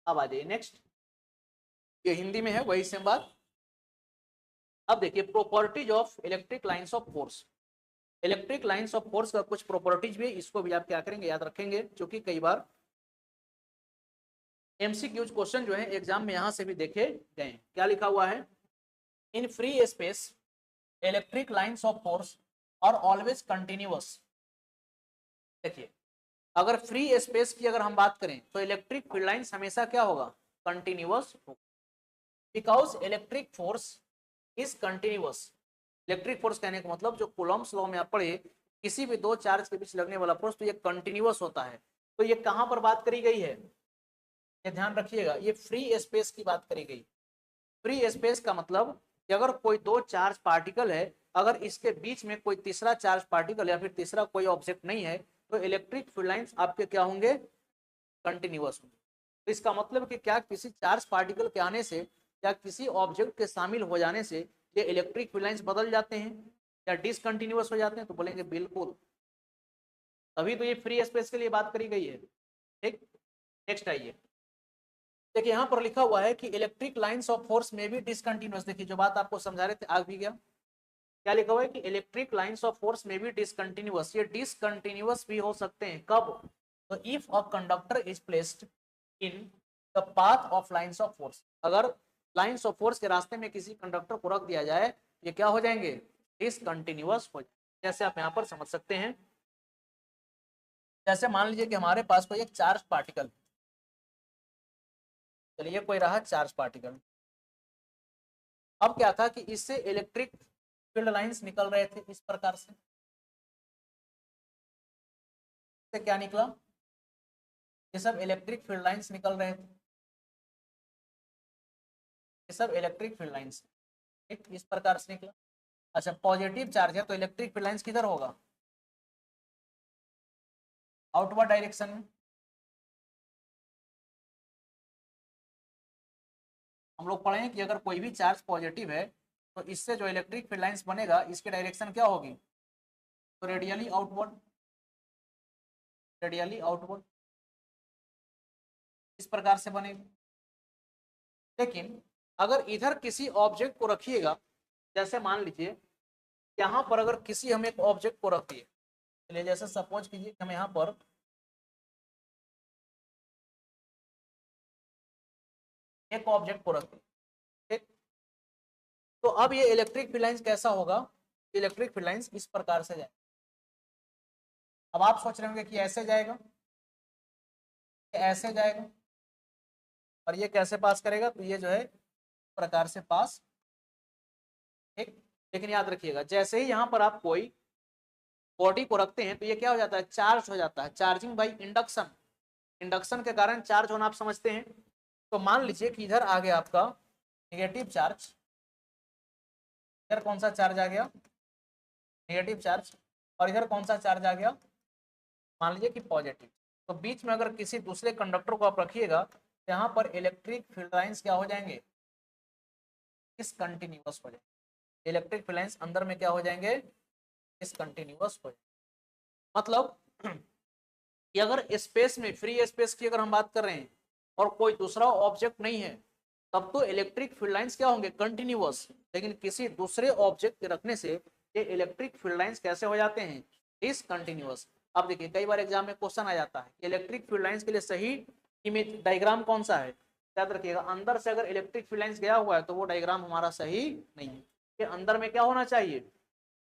अब आ जाइए नेक्स्ट, ये हिंदी में है वही सेम बात। अब देखिए properties of electric lines of force. Electric lines of force का कुछ प्रॉपर्टीज भी, इसको भी आप क्या करेंगे, याद रखेंगे, क्योंकि कई बार एमसीक्यूज क्वेश्चन जो है एग्जाम में यहां से भी देखे गए। क्या लिखा हुआ है, in free space electric lines of force are always continuous. देखिए, अगर फ्री स्पेस की अगर हम बात करें तो इलेक्ट्रिक फील्ड लाइंस हमेशा क्या होगा, कंटिन्यूअस होगा, because electric force is continuous. Electric force कहने का मतलब जो कूलम्ब्स लॉ में आप पढ़े, किसी भी दो चार्ज के बीच लगने वाला फोर्स तो ये कंटिन्यूअस होता है। तो ये कहां पर बात करी गई है, ये ध्यान रखिएगा, ये फ्री स्पेस की बात करी गई। फ्री स्पेस का मतलब कि अगर कोई दो चार्ज पार्टिकल है, अगर इसके बीच में कोई तीसरा चार्ज पार्टिकल या फिर तीसरा कोई ऑब्जेक्ट नहीं है, तो इलेक्ट्रिक फील्ड लाइंस आपके क्या होंगे, कंटिन्यूअस होंगे। तो इसका मतलब कि क्या किसी चार्ज पार्टिकल के आने से या किसी ऑब्जेक्ट के शामिल हो जाने से ये इलेक्ट्रिक फील्ड लाइंस बदल जाते हैं या डिसकंटिन्यूअस हो जाते हैं, तो बोलेंगे बिल्कुल। तभी तो ये फ्री स्पेस के लिए बात करी गई है। ठीक, नेक्स्ट आइए, देखिए यहाँ पर लिखा हुआ है कि इलेक्ट्रिक लाइंस ऑफ फोर्स में भी डिसकंटिन्यूअस। देखिए जो बात आपको समझा रहे थे आ भी गया। क्या लिखा हुआ है कि इलेक्ट्रिक लाइंस ऑफ फोर्स में भी डिसकंटिन्यूअस, ये डिसकंटिन्यूअस भी हो सकते हैं। कब, तो if a conductor is placed in the path of lines of force, अगर लाइंस ऑफ फोर्स के रास्ते में किसी कंडक्टर को रख दिया जाए, ये क्या हो जाएंगे, डिसकंटिन्यूअस हो जाएंगे। जैसे आप यहाँ पर समझ सकते हैं, जैसे मान लीजिए कि हमारे पास कोई एक चार्ज पार्टिकल, चलिए कोई रहा चार्ज पार्टिकल। अब क्या था कि इससे इलेक्ट्रिक फील्ड लाइंस निकल रहे थे इस प्रकार से क्या निकला, ये सब इलेक्ट्रिक फील्ड लाइंस निकल रहे थे, ये सब इलेक्ट्रिक फील्ड लाइंस इस प्रकार से निकला। अच्छा, पॉजिटिव चार्ज है तो इलेक्ट्रिक फील्ड लाइंस किधर होगा, आउटवर्ड डायरेक्शन में। हम लोग पढ़े हैं कि अगर कोई भी चार्ज पॉजिटिव है तो इससे जो इलेक्ट्रिक फील्ड लाइंस बनेगा इसकी डायरेक्शन क्या होगी, तो रेडियली आउटवर्ड, रेडियली आउटवर्ड इस प्रकार से बनेगी। लेकिन अगर इधर किसी ऑब्जेक्ट को रखिएगा, जैसे मान लीजिए यहाँ पर अगर किसी हम एक ऑब्जेक्ट को रख दिए, चलिए जैसे सपोज कीजिए कि हम यहाँ पर एक ऑब्जेक्ट को रख दिए, ठीक, तो अब ये इलेक्ट्रिक फील्ड लाइंस कैसा होगा, इलेक्ट्रिक फील्ड लाइंस इस प्रकार से जाए। अब आप सोच रहे होंगे कि ऐसे जाएगा, ऐसे जाएगा, और ये कैसे पास करेगा, तो ये जो है प्रकार से पास, ठीक। लेकिन याद रखिएगा जैसे ही यहाँ पर आप कोई बॉडी को रखते हैं तो ये क्या हो जाता है, चार्ज हो जाता है, चार्जिंग बाई इंडक्शन, इंडक्शन के कारण चार्ज होना आप समझते हैं। तो मान लीजिए कि इधर आ गया आपका नेगेटिव चार्ज, इधर कौन सा चार्ज आ गया, नेगेटिव चार्ज, और इधर कौन सा चार्ज आ गया, मान लीजिए कि पॉजिटिव। तो बीच में अगर किसी दूसरे कंडक्टर को आप रखिएगा तो यहाँ पर इलेक्ट्रिक फील्ड लाइंस क्या हो जाएंगे, डिसकंटिन्यूअस हो जाएंगे, इलेक्ट्रिक फील्ड लाइंस अंदर में क्या हो जाएंगे, डिसकंटिन्यूअस हो जाएंगे। मतलब कि अगर स्पेस में, फ्री स्पेस की अगर हम बात कर रहे हैं और कोई दूसरा ऑब्जेक्ट नहीं है, तब तो इलेक्ट्रिक फील्ड लाइंस क्या होंगे, कंटिन्यूअस। लेकिन किसी दूसरे ऑब्जेक्ट के रखने से ये इलेक्ट्रिक फील्ड लाइंस कैसे हो जाते हैं, डिसकंटिन्यूअस। अब देखिए कई बार एग्जाम में क्वेश्चन आ जाता है इलेक्ट्रिक फील्ड लाइंस के लिए सही इमेज डायग्राम कौन सा है। याद रखिएगा अंदर से अगर इलेक्ट्रिक फील्ड लाइंस गया हुआ है तो वो डायग्राम हमारा सही नहीं है। कि अंदर में क्या होना चाहिए,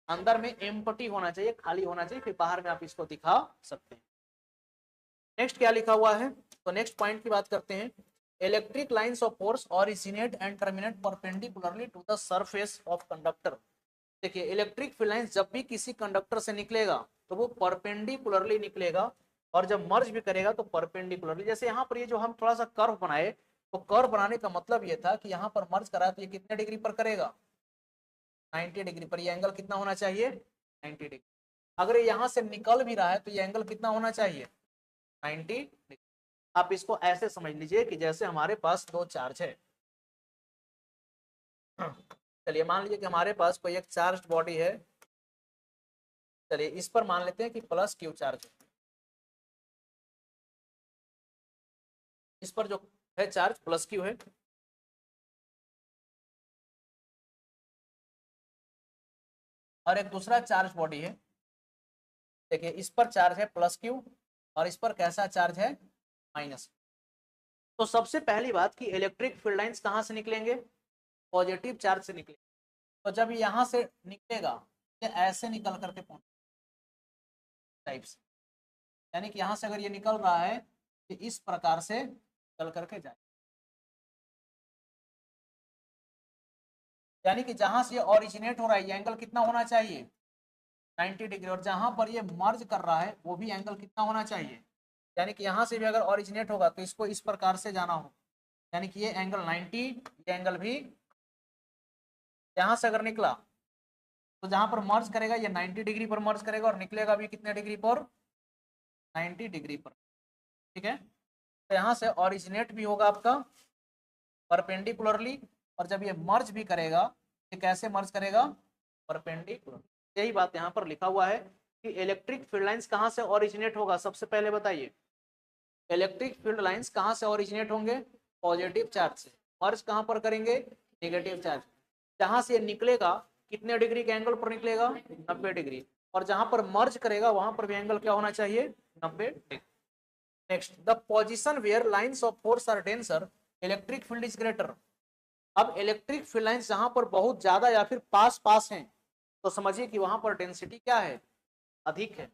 अंदर में एम्प्टी होना चाहिए, खाली होना चाहिए, फिर बाहर में आप इसको दिखा सकते हैं। नेक्स्ट क्या लिखा हुआ है, तो नेक्स्ट पॉइंट की बात करते हैं। Electric lines of force originate and terminate perpendicularly to the surface of conductor. देखिए इलेक्ट्रिक फील्ड लाइंस जब भी किसी कंडक्टर से निकलेगा तो वो परपेंडिकुलरली निकलेगा, और जब मर्ज भी करेगा तो परपेंडिकुलरली। जैसे यहाँ पर ये जो हम थोड़ा सा कर्व बनाए, तो कर्व बनाने का मतलब ये था कि यहाँ पर मर्ज करा तो ये कितने डिग्री पर करेगा, 90 डिग्री पर। ये एंगल कितना होना चाहिए, 90 डिग्री। अगर ये यहाँ से निकल भी रहा है तो ये एंगल कितना होना चाहिए, 90 डिग्री। आप इसको ऐसे समझ लीजिए कि जैसे हमारे पास दो चार्ज है, चलिए मान लीजिए कि हमारे पास कोई एक चार्ज बॉडी है, चलिए इस पर मान लेते हैं कि प्लस क्यू चार्ज है, इस पर जो है चार्ज प्लस क्यू है, और एक दूसरा चार्ज बॉडी है, देखिए इस पर चार्ज है प्लस क्यू और इस पर कैसा चार्ज है, माइनस। तो सबसे पहली बात कि इलेक्ट्रिक फील्ड लाइंस कहाँ से निकलेंगे, पॉजिटिव चार्ज से निकलेंगे। तो जब यहाँ से निकलेगा ये ऐसे निकल करके पहुंच टाइप से, यानी कि यहाँ से अगर ये निकल रहा है तो इस प्रकार से निकल करके जाए, यानी कि जहां से ये ऑरिजिनेट हो रहा है ये एंगल कितना होना चाहिए, 90 डिग्री। और जहां पर ये मर्ज कर रहा है वो भी एंगल कितना होना चाहिए, यानी कि यहाँ से भी अगर ऑरिजिनेट होगा तो इसको इस प्रकार से जाना हो, यानी कि ये एंगल 90, ये एंगल भी यहाँ से अगर निकला तो जहां पर मर्ज करेगा ये 90 डिग्री पर मर्ज करेगा और निकलेगा भी कितने डिग्री पर, 90 डिग्री पर, ठीक है। तो यहाँ से ऑरिजिनेट भी होगा आपका परपेंडिकुलरली, और जब ये मर्ज भी करेगा, ये कैसे मर्ज करेगा, परपेंडिकुलर। यही बात यहाँ पर लिखा हुआ है कि इलेक्ट्रिक फील्ड लाइंस कहाँ से ओरिजिनेट होगा, सबसे पहले बताइए इलेक्ट्रिक फील्ड लाइंस कहाँ से ओरिजिनेट होंगे, पॉजिटिव चार्ज से। मर्ज कहाँ पर करेंगे, नेगेटिव चार्ज। जहां से ये निकलेगा कितने डिग्री के एंगल पर निकलेगा, 90 डिग्री, और जहां पर मर्ज करेगा वहां पर भी एंगल क्या होना चाहिए, 90 degree. Next, the position where lines of force are denser electric field is greater. अब इलेक्ट्रिक फील्ड लाइंस जहां पर बहुत ज्यादा या फिर पास पास हैं, तो समझिए कि वहां पर डेंसिटी क्या है, अधिक है।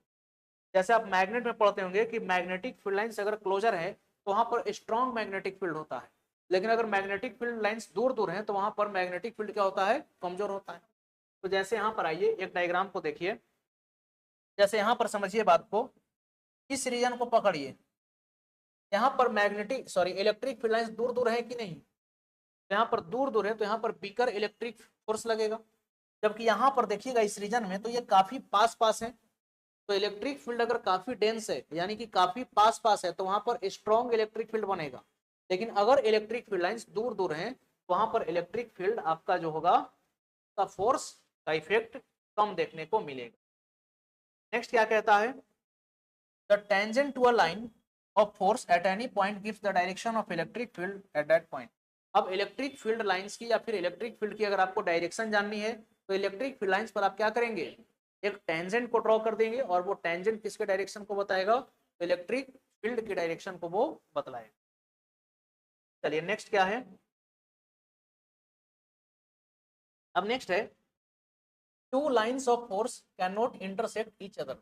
जैसे आप मैग्नेट में पढ़ते होंगे कि मैग्नेटिक फील्ड लाइंस अगर क्लोजर है तो वहां पर स्ट्रॉन्ग मैग्नेटिक फील्ड होता है, लेकिन अगर मैग्नेटिक फील्ड लाइंस दूर दूर हैं तो वहां पर मैग्नेटिक फील्ड क्या होता है, कमजोर होता है। तो जैसे यहाँ पर आइए एक डायग्राम को देखिए, जैसे यहाँ पर समझिए बात को, इस रीजन को पकड़िए, यहाँ पर मैग्नेटिक इलेक्ट्रिक फील्ड लाइंस दूर दूर है कि नहीं, यहाँ पर दूर दूर है तो यहाँ पर बीकर इलेक्ट्रिक फोर्स लगेगा। जबकि यहाँ पर देखिएगा इस रीजन में तो ये काफी पास पास है, तो इलेक्ट्रिक फील्ड अगर काफी डेंस है यानी कि काफी पास पास है तो वहां पर स्ट्रॉन्ग इलेक्ट्रिक फील्ड बनेगा। लेकिन अगर इलेक्ट्रिक फील्ड लाइंस दूर दूर हैं तो वहां पर इलेक्ट्रिक फील्ड आपका जो होगा का फोर्स का इफेक्ट कम देखने को मिलेगा। नेक्स्ट क्या कहता है, the tangent to a line of force at any point gives the direction of electric field at that point. अब इलेक्ट्रिक फील्ड लाइंस की या फिर इलेक्ट्रिक फील्ड की अगर आपको डायरेक्शन जाननी है तो इलेक्ट्रिक फील्ड लाइंस पर आप क्या करेंगे, एक टेंजेंट को ड्रॉ कर देंगे, और वो टेंजेंट किसके डायरेक्शन को बताएगा, इलेक्ट्रिक फील्ड की डायरेक्शन को वो बतलाएगा। चलिए नेक्स्ट क्या है, अब नेक्स्ट है two lines of force can not intersect each other.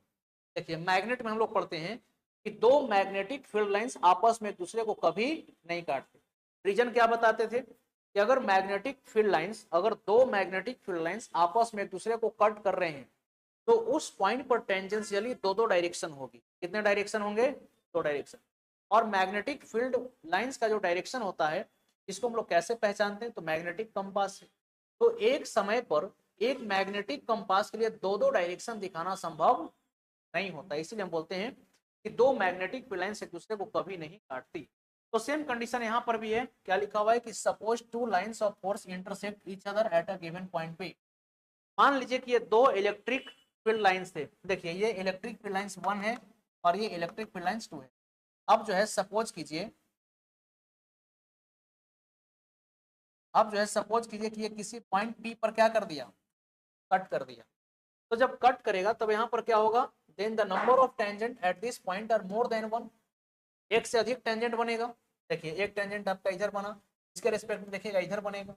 देखिए मैग्नेट में हम लोग पढ़ते हैं कि दो मैग्नेटिक फील्ड लाइंस आपस में एक दूसरे को कभी नहीं काटते। रीजन क्या बताते थे कि अगर दो मैग्नेटिक फील्ड लाइंस आपस में एक दूसरे को कट कर रहे हैं तो उस पॉइंट पर टेंजेंशियली दो दो डायरेक्शन होगी। कितने डायरेक्शन होंगे, दो डायरेक्शन। और मैग्नेटिक फील्ड लाइंस का जो डायरेक्शन होता है इसको हम लोग कैसे पहचानते हैं, तो मैग्नेटिक कंपास से। तो एक समय पर एक मैग्नेटिक कंपास के लिए दो दो डायरेक्शन दिखाना संभव नहीं होता, इसलिए हम बोलते हैं कि दो मैग्नेटिक फील्ड लाइंस एक दूसरे को कभी नहीं काटती। तो सेम कंडीशन यहाँ पर भी है, क्या लिखा हुआ है कि suppose two lines of force intersect each other at a given point पे। मान लीजिए कि ये दो इलेक्ट्रिक फील्ड लाइंस थे, देखिए ये इलेक्ट्रिक फील्ड लाइंस 1 है और ये इलेक्ट्रिक फील्ड लाइंस 2 है। अब जो है सपोज कीजिए कि ये किसी पॉइंट P पर क्या कर दिया, कट कर दिया। तो जब कट करेगा तब यहाँ पर क्या होगा, then the number of tangent at this point are more than 1। एक से अधिक टेंजेंट बनेगा। देखिए एक टेंजेंट आपका इधर बना, इसके रिस्पेक्ट में देखिएगा इधर बनेगा।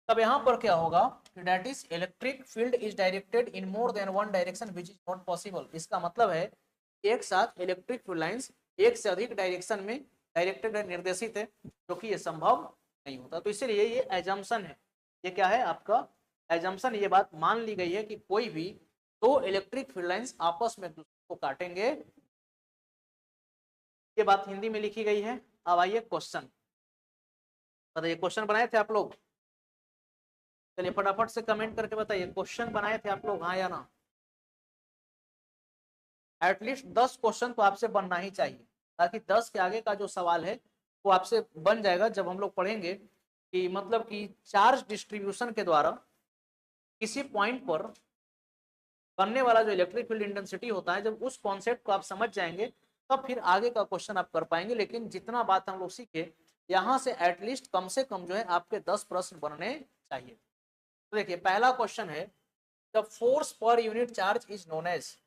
तब यहाँ पर क्या होगा, that is electric field is directed in more than one direction which is not possible. इसका मतलब है एक साथ इलेक्ट्रिक फील्ड लाइंस एक से अधिक डायरेक्शन में डायरेक्टेड निर्देशित है, जो कि ये संभव नहीं होता। तो इसीलिए ये एजम्पशन है, ये क्या है आपका एजम्पशन। ये बात मान ली गई है कि कोई भी दो इलेक्ट्रिक फील्ड लाइंस आपस में दूसरे को काटेंगे। ये बात हिंदी में लिखी गई है। अब आइए क्वेश्चन, बताइए क्वेश्चन बनाए थे आप लोग, चलिए फटाफट से कमेंट करके बताइए क्वेश्चन बनाए थे आप लोग, हाँ या ना। एटलीस्ट 10 क्वेश्चन तो आपसे बनना ही चाहिए, ताकि 10 के आगे का जो सवाल है वो आपसे बन जाएगा जब हम लोग पढ़ेंगे कि मतलब कि चार्ज डिस्ट्रीब्यूशन के द्वारा किसी पॉइंट पर बनने वाला जो इलेक्ट्रिक फील्ड इंटेंसिटी होता है, जब उस कॉन्सेप्ट को आप समझ जाएंगे तब फिर आगे का क्वेश्चन आप कर पाएंगे। लेकिन जितना बात हम लोग सीखे यहाँ से एटलीस्ट कम से कम जो है आपके 10 प्रश्न बनने चाहिए। तो देखिए पहला क्वेश्चन है, the force per unit charge is known as.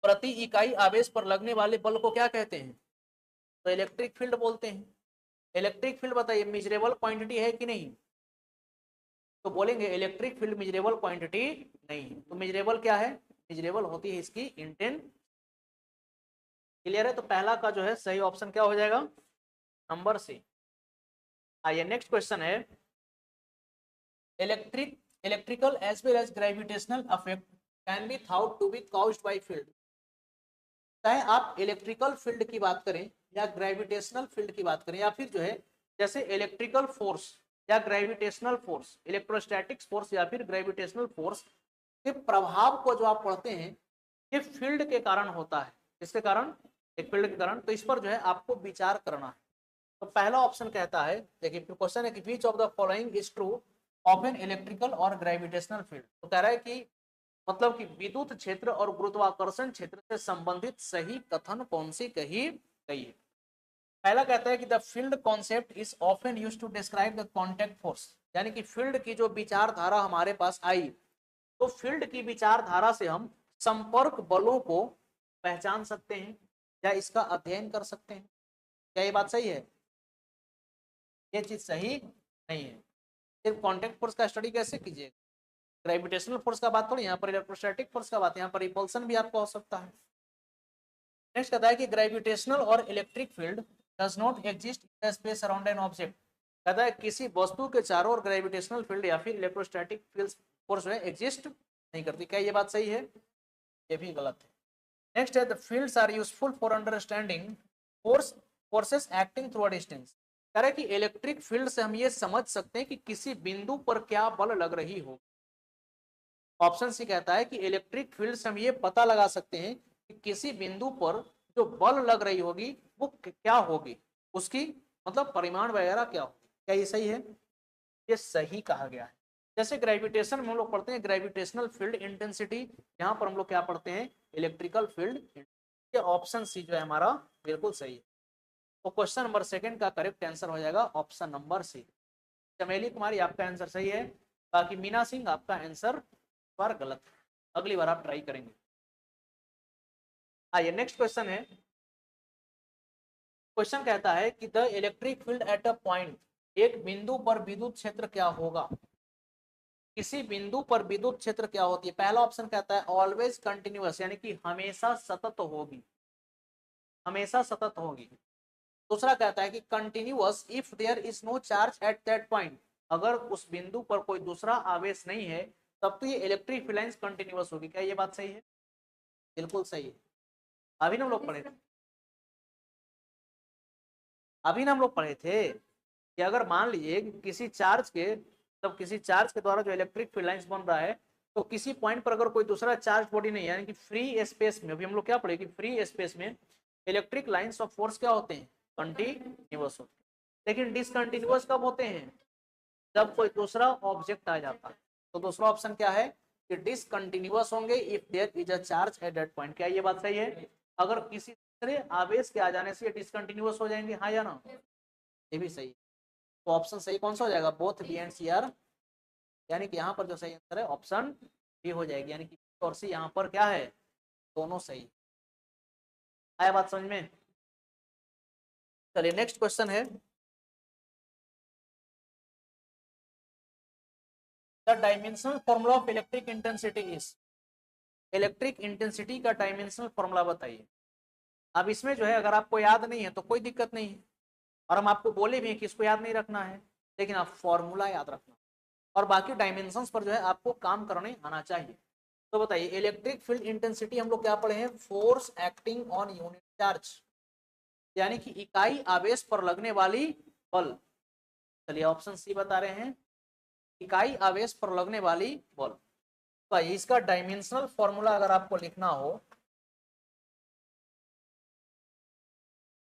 प्रति इकाई आवेश पर लगने वाले बल को क्या कहते हैं, तो इलेक्ट्रिक फील्ड बोलते हैं। इलेक्ट्रिक फील्ड बताइए मेजरेबल क्वांटिटी है कि नहीं, तो बोलेंगे इलेक्ट्रिक फील्ड मेजरेबल क्वांटिटी नहीं। तो मेजरेबल क्या है, मेजरेबल होती है इसकी इंटेंस। क्लियर है, तो पहला का जो है सही ऑप्शन क्या हो जाएगा, नंबर सी। आइए नेक्स्ट क्वेश्चन है, electrical as well as gravitational effect can be thought to be caused by field. चाहे आप इलेक्ट्रिकल फील्ड की बात करें या ग्रेविटेशनल फील्ड की बात करें, या फिर जो है जैसे इलेक्ट्रिकल फोर्स या ग्रेविटेशनल फोर्स, इलेक्ट्रोस्टैटिक्स फोर्स या फिर ग्रेविटेशनल फोर्स के प्रभाव को जो आप पढ़ते हैं ये फील्ड के कारण होता है। किसके कारण? एक फील्ड के कारण। तो इस पर जो है आपको विचार करना है। तो पहला ऑप्शन कहता है, देखिए क्वेश्चन है कि which of the following is true of an electrical और ग्रेविटेशनल फील्ड। तो कह रहा है कि मतलब कि विद्युत क्षेत्र और गुरुत्वाकर्षण क्षेत्र से संबंधित सही कथन कौन सी कही गई है। पहला कहता है कि the field concept is often used to describe the contact force, यानी कि फील्ड की जो विचारधारा हमारे पास आई, तो फील्ड की विचारधारा से हम संपर्क बलों को पहचान सकते हैं या इसका अध्ययन कर सकते हैं। क्या ये बात सही है? ये चीज सही नहीं है। सिर्फ कांटेक्ट फोर्स का स्टडी कैसे कीजिएगा? ग्रेविटेशनल फोर्स का बात थोड़ी, यहाँ पर इलेक्ट्रोस्टैटिक फोर्स का बात, यहाँ पर रिपल्सन भी आपको हो सकता है। नेक्स्ट कहता है कि ग्रेविटेशनल और electric field does not exist in space around an object. कहता है किसी वस्तु के चारों ओर ग्रेविटेशनल फील्ड या फिर इलेक्ट्रोस्टैटिक फील्ड फोर्स जो है एग्जिस्ट नहीं करती। क्या ये बात सही है? ये भी गलत है। नेक्स्ट है the fields are useful for understanding forces acting through a distance. कह रहे कि इलेक्ट्रिक फील्ड से हम ये समझ सकते हैं कि किसी बिंदु पर क्या बल लग रही हो। ऑप्शन सी कहता है कि इलेक्ट्रिक फील्ड से हम ये पता लगा सकते हैं कि किसी बिंदु पर जो बल लग रही होगी वो क्या होगी, उसकी मतलब परिमाण वगैरह क्या होगी। क्या ये सही है? ये सही कहा गया है। जैसे ग्रेविटेशन में हम लोग पढ़ते हैं ग्रेविटेशनल फील्ड इंटेंसिटी, यहाँ पर हम लोग क्या पढ़ते हैं? Electrical field. ये ऑप्शन सी जो है हमारा बिल्कुल सही है। तो क्वेश्चन नंबर सेकंड का करेक्ट आंसर हो जाएगा ऑप्शन नंबर सी। चमेली कुमारी आपका आंसर सही है, बाकी मीना सिंह आपका आंसर पर गलत है। अगली बार आप ट्राई करेंगे। आइए नेक्स्ट क्वेश्चन है। क्वेश्चन कहता है कि the electric field at a point, एक बिंदु पर विद्युत क्षेत्र क्या होगा। किसी बिंदु पर विद्युत क्षेत्र क्या होती है? पहला ऑप्शन कहता है ऑलवेज कंटिन्यूअस, यानी कि हमेशा सतत होगी, हमेशा सतत होगी। दूसरा कहता है कि continuous if there is no charge at that point, अगर उस बिंदु पर कोई दूसरा आवेश नहीं है तब तो ये इलेक्ट्रिक फील्ड लाइंस कंटिन्यूअस होगी। क्या ये बात सही है? बिल्कुल सही है। अभी ना हम लोग पढ़े थे, अभी ना हम लोग पढ़े थे कि अगर मान लीजिए कि किसी चार्ज के, तब किसी चार्ज के द्वारा जो इलेक्ट्रिक फील्ड लाइंस बन रहा है, तो किसी पॉइंट पर अगर कोई दूसरा चार्ज बॉडी नहीं है, यानी कि फ्री स्पेस में, अभी हम लोग क्या पढ़े कि फ्री स्पेस में इलेक्ट्रिक लाइंस ऑफ फोर्स क्या होते हैं? कंटिन्यूअस होते हैं। लेकिन डिसकंटिन्यूअस कब होते हैं? जब कोई दूसरा ऑब्जेक्ट आ जाता है। तो दूसरा ऑप्शन क्या है कि डिसकंटिन्यूअस होंगे if there is a charge at that point. क्या ये बात सही है? अगर किसी दूसरे आवेश के आ जाने से डिसकंटिन्यूअस हो जाएंगे, हाँ या ना? ये भी सही है। तो ऑप्शन सही कौन सा हो जाएगा? Both B and C are, यानी कि यहाँ पर जो सही आंसर है ऑप्शन बी हो जाएगी, यानी कि और सी यहाँ पर क्या है? दोनों सही। आया बात समझ में? चलिए नेक्स्ट क्वेश्चन है the dimensional formula of electric intensity is. Electric intensity का डायमेंशनल फॉर्मूला बताइए। अब इसमें जो है अगर आपको याद नहीं है तो कोई दिक्कत नहीं है, और हम आपको बोले भी हैं कि इसको याद नहीं रखना है, लेकिन आप फॉर्मूला याद रखना और बाकी डायमेंशंस पर जो है आपको काम करने आना चाहिए। तो बताइए इलेक्ट्रिक फील्ड इंटेंसिटी हम लोग क्या पढ़े हैं? Force acting on unit charge, यानी कि इकाई आवेश पर लगने वाली बल। चलिए ऑप्शन सी बता रहे हैं इकाई आवेश पर लगने वाली बल। तो इसका डायमेंशनल फॉर्मूला अगर आपको लिखना हो,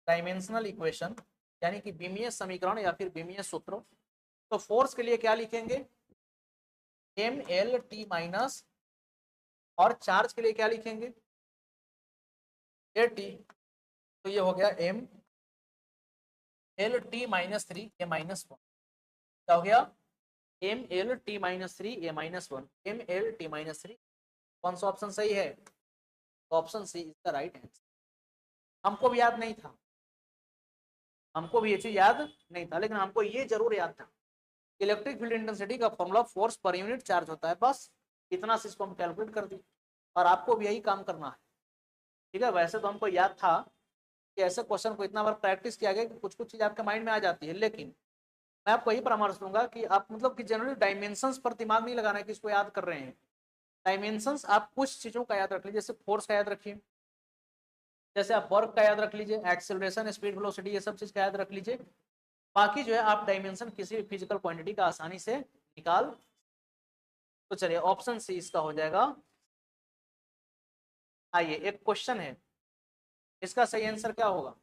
डायमेंशनल इक्वेशन यानी कि विमीय समीकरण या फिर विमीय सूत्र, तो फोर्स के लिए क्या लिखेंगे? एम एल टी माइनस, और चार्ज के लिए क्या लिखेंगे? A T. तो ये हो गया M L T minus three A minus one. क्या हो गया? M L T minus three A minus one, M L T minus three. कौन सा ऑप्शन सही है? Option C is the right answer. हमको भी याद नहीं था, हमको भी ये चीज याद नहीं था, लेकिन हमको ये जरूर याद था इलेक्ट्रिक फील्ड इंटेंसिटी का formula force per unit charge होता है। बस इतना से इसको हम कैलकुलेट कर दी, और आपको भी यही काम करना है। ठीक है, वैसे तो हमको याद था कि ऐसे क्वेश्चन को इतना बार प्रैक्टिस किया गया कि कुछ कुछ चीज आपके माइंड में आ जाती है, लेकिन मैं आपको यही परामर्श दूंगा कि आप मतलब कि जनरली डायमेंशंस पर दिमाग नहीं लगाना है कि इसको याद कर रहे हैं। डायमेंशंस आप कुछ चीजों का याद रख लीजिए, जैसे फोर्स का याद रखिए, जैसे आप वर्क का याद रख लीजिए, एक्सेलरेशन, स्पीड, वेलोसिटी, ये सब चीज का याद रख लीजिए। बाकी जो है आप डायमेंशन किसी भी फिजिकल क्वांटिटी का आसानी से निकाल। तो चलिए ऑप्शन सी इसका हो जाएगा। आइए एक क्वेश्चन है, इसका सही आंसर क्या होगा?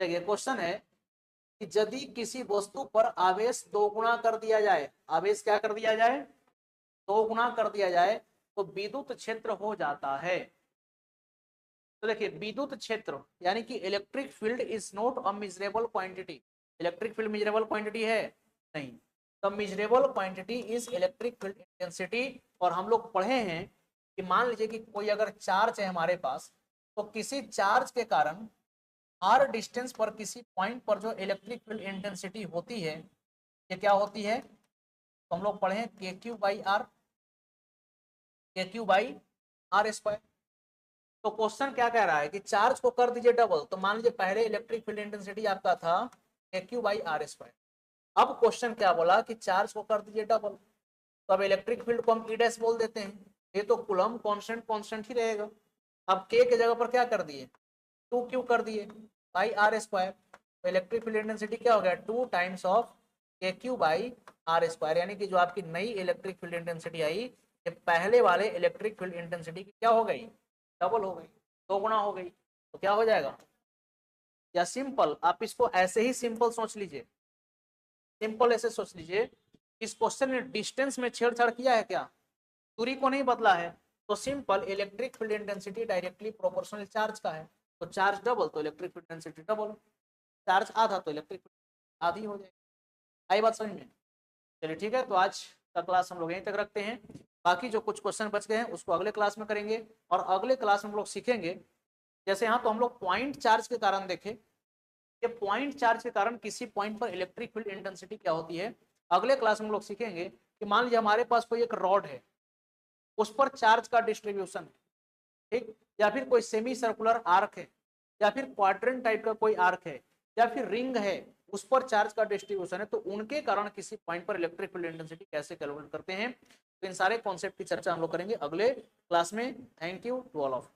देखिए क्वेश्चन है कि यदि किसी वस्तु पर आवेश 2 गुना कर दिया जाए, आवेश क्या कर दिया जाए? 2 गुना कर दिया जाए तो विद्युत क्षेत्र हो जाता है। तो देखिए विद्युत क्षेत्र यानी कि electric field is not a measurable quantity. Electric field measurable quantity है नहीं। तो measurable quantity is electric field intensity. और हम लोग पढ़े हैं कि मान लीजिए कि कोई अगर चार्ज है हमारे पास, तो किसी चार्ज के कारण आर डिस्टेंस पर किसी पॉइंट पर जो इलेक्ट्रिक फील्ड इंटेंसिटी होती है, ये क्या होती है? तो हम लोग पढ़े हैं के क्यू बाई आर, के क्यू बाई आर स्क्वायर। तो क्वेश्चन क्या कह रहा है कि चार्ज को कर दीजिए डबल। तो मान लीजिए पहले इलेक्ट्रिक फील्ड इंटेंसिटी आपका था के क्यू बाई आर स्क्वायर। अब क्वेश्चन क्या बोला कि चार्ज को कर दीजिए डबल। तो अब इलेक्ट्रिक फील्ड को हम ई डैश बोल देते हैं, ये तो कूलम कांस्टेंट कांस्टेंट ही रहेगा। अब के जगह पर क्या कर दिए? 2q कर दिए बाई आर स्क्वायर। तो इलेक्ट्रिक फील्ड इंटेंसिटी क्या हो गया? 2 टाइम्स ऑफ के क्यू बाई आर स्क्वायर। यानी कि जो आपकी नई इलेक्ट्रिक फील्ड इंटेंसिटी आई, ये पहले वाले इलेक्ट्रिक फील्ड इंटेंसिटी की क्या हो गई? डबल हो गई, 2 गुना हो गई। तो क्या हो जाएगा? या सिंपल आप इसको ऐसे ही सिंपल सोच लीजिए, सिंपल ऐसे सोच लीजिए, इस क्वेश्चन ने डिस्टेंस में छेड़छाड़ किया है क्या? दूरी को नहीं बदला है। तो simple electric field intensity directly proportional charge का है। तो चार्ज डबल तो electric field intensity double, charge आधा तो इलेक्ट्रिक फील्ड आधी हो जाएगी। आई बात समझ में? चलिए ठीक है, तो आज का क्लास हम लोग यहीं तक रखते हैं। बाकी जो कुछ क्वेश्चन बच गए हैं उसको अगले क्लास में करेंगे। और अगले क्लास में हम लोग सीखेंगे, जैसे यहाँ तो हम लोग पॉइंट चार्ज के कारण देखें, ये पॉइंट चार्ज के कारण किसी पॉइंट पर इलेक्ट्रिक फील्ड इंटेंसिटी क्या होती है। अगले क्लास में हम लोग सीखेंगे कि मान लीजिए हमारे पास कोई एक रॉड है, उस पर चार्ज का डिस्ट्रीब्यूशन है, ठीक, या फिर कोई सेमी सर्कुलर आर्क है, या फिर क्वाड्रेंट टाइप का कोई आर्क है, या फिर रिंग है, उस पर चार्ज का डिस्ट्रीब्यूशन है, तो उनके कारण किसी पॉइंट पर इलेक्ट्रिक फील्ड इंटेंसिटी कैसे कैलकुलेट करते हैं। तो इन सारे कॉन्सेप्ट की चर्चा हम लोग करेंगे अगले क्लास में। Thank you to all of.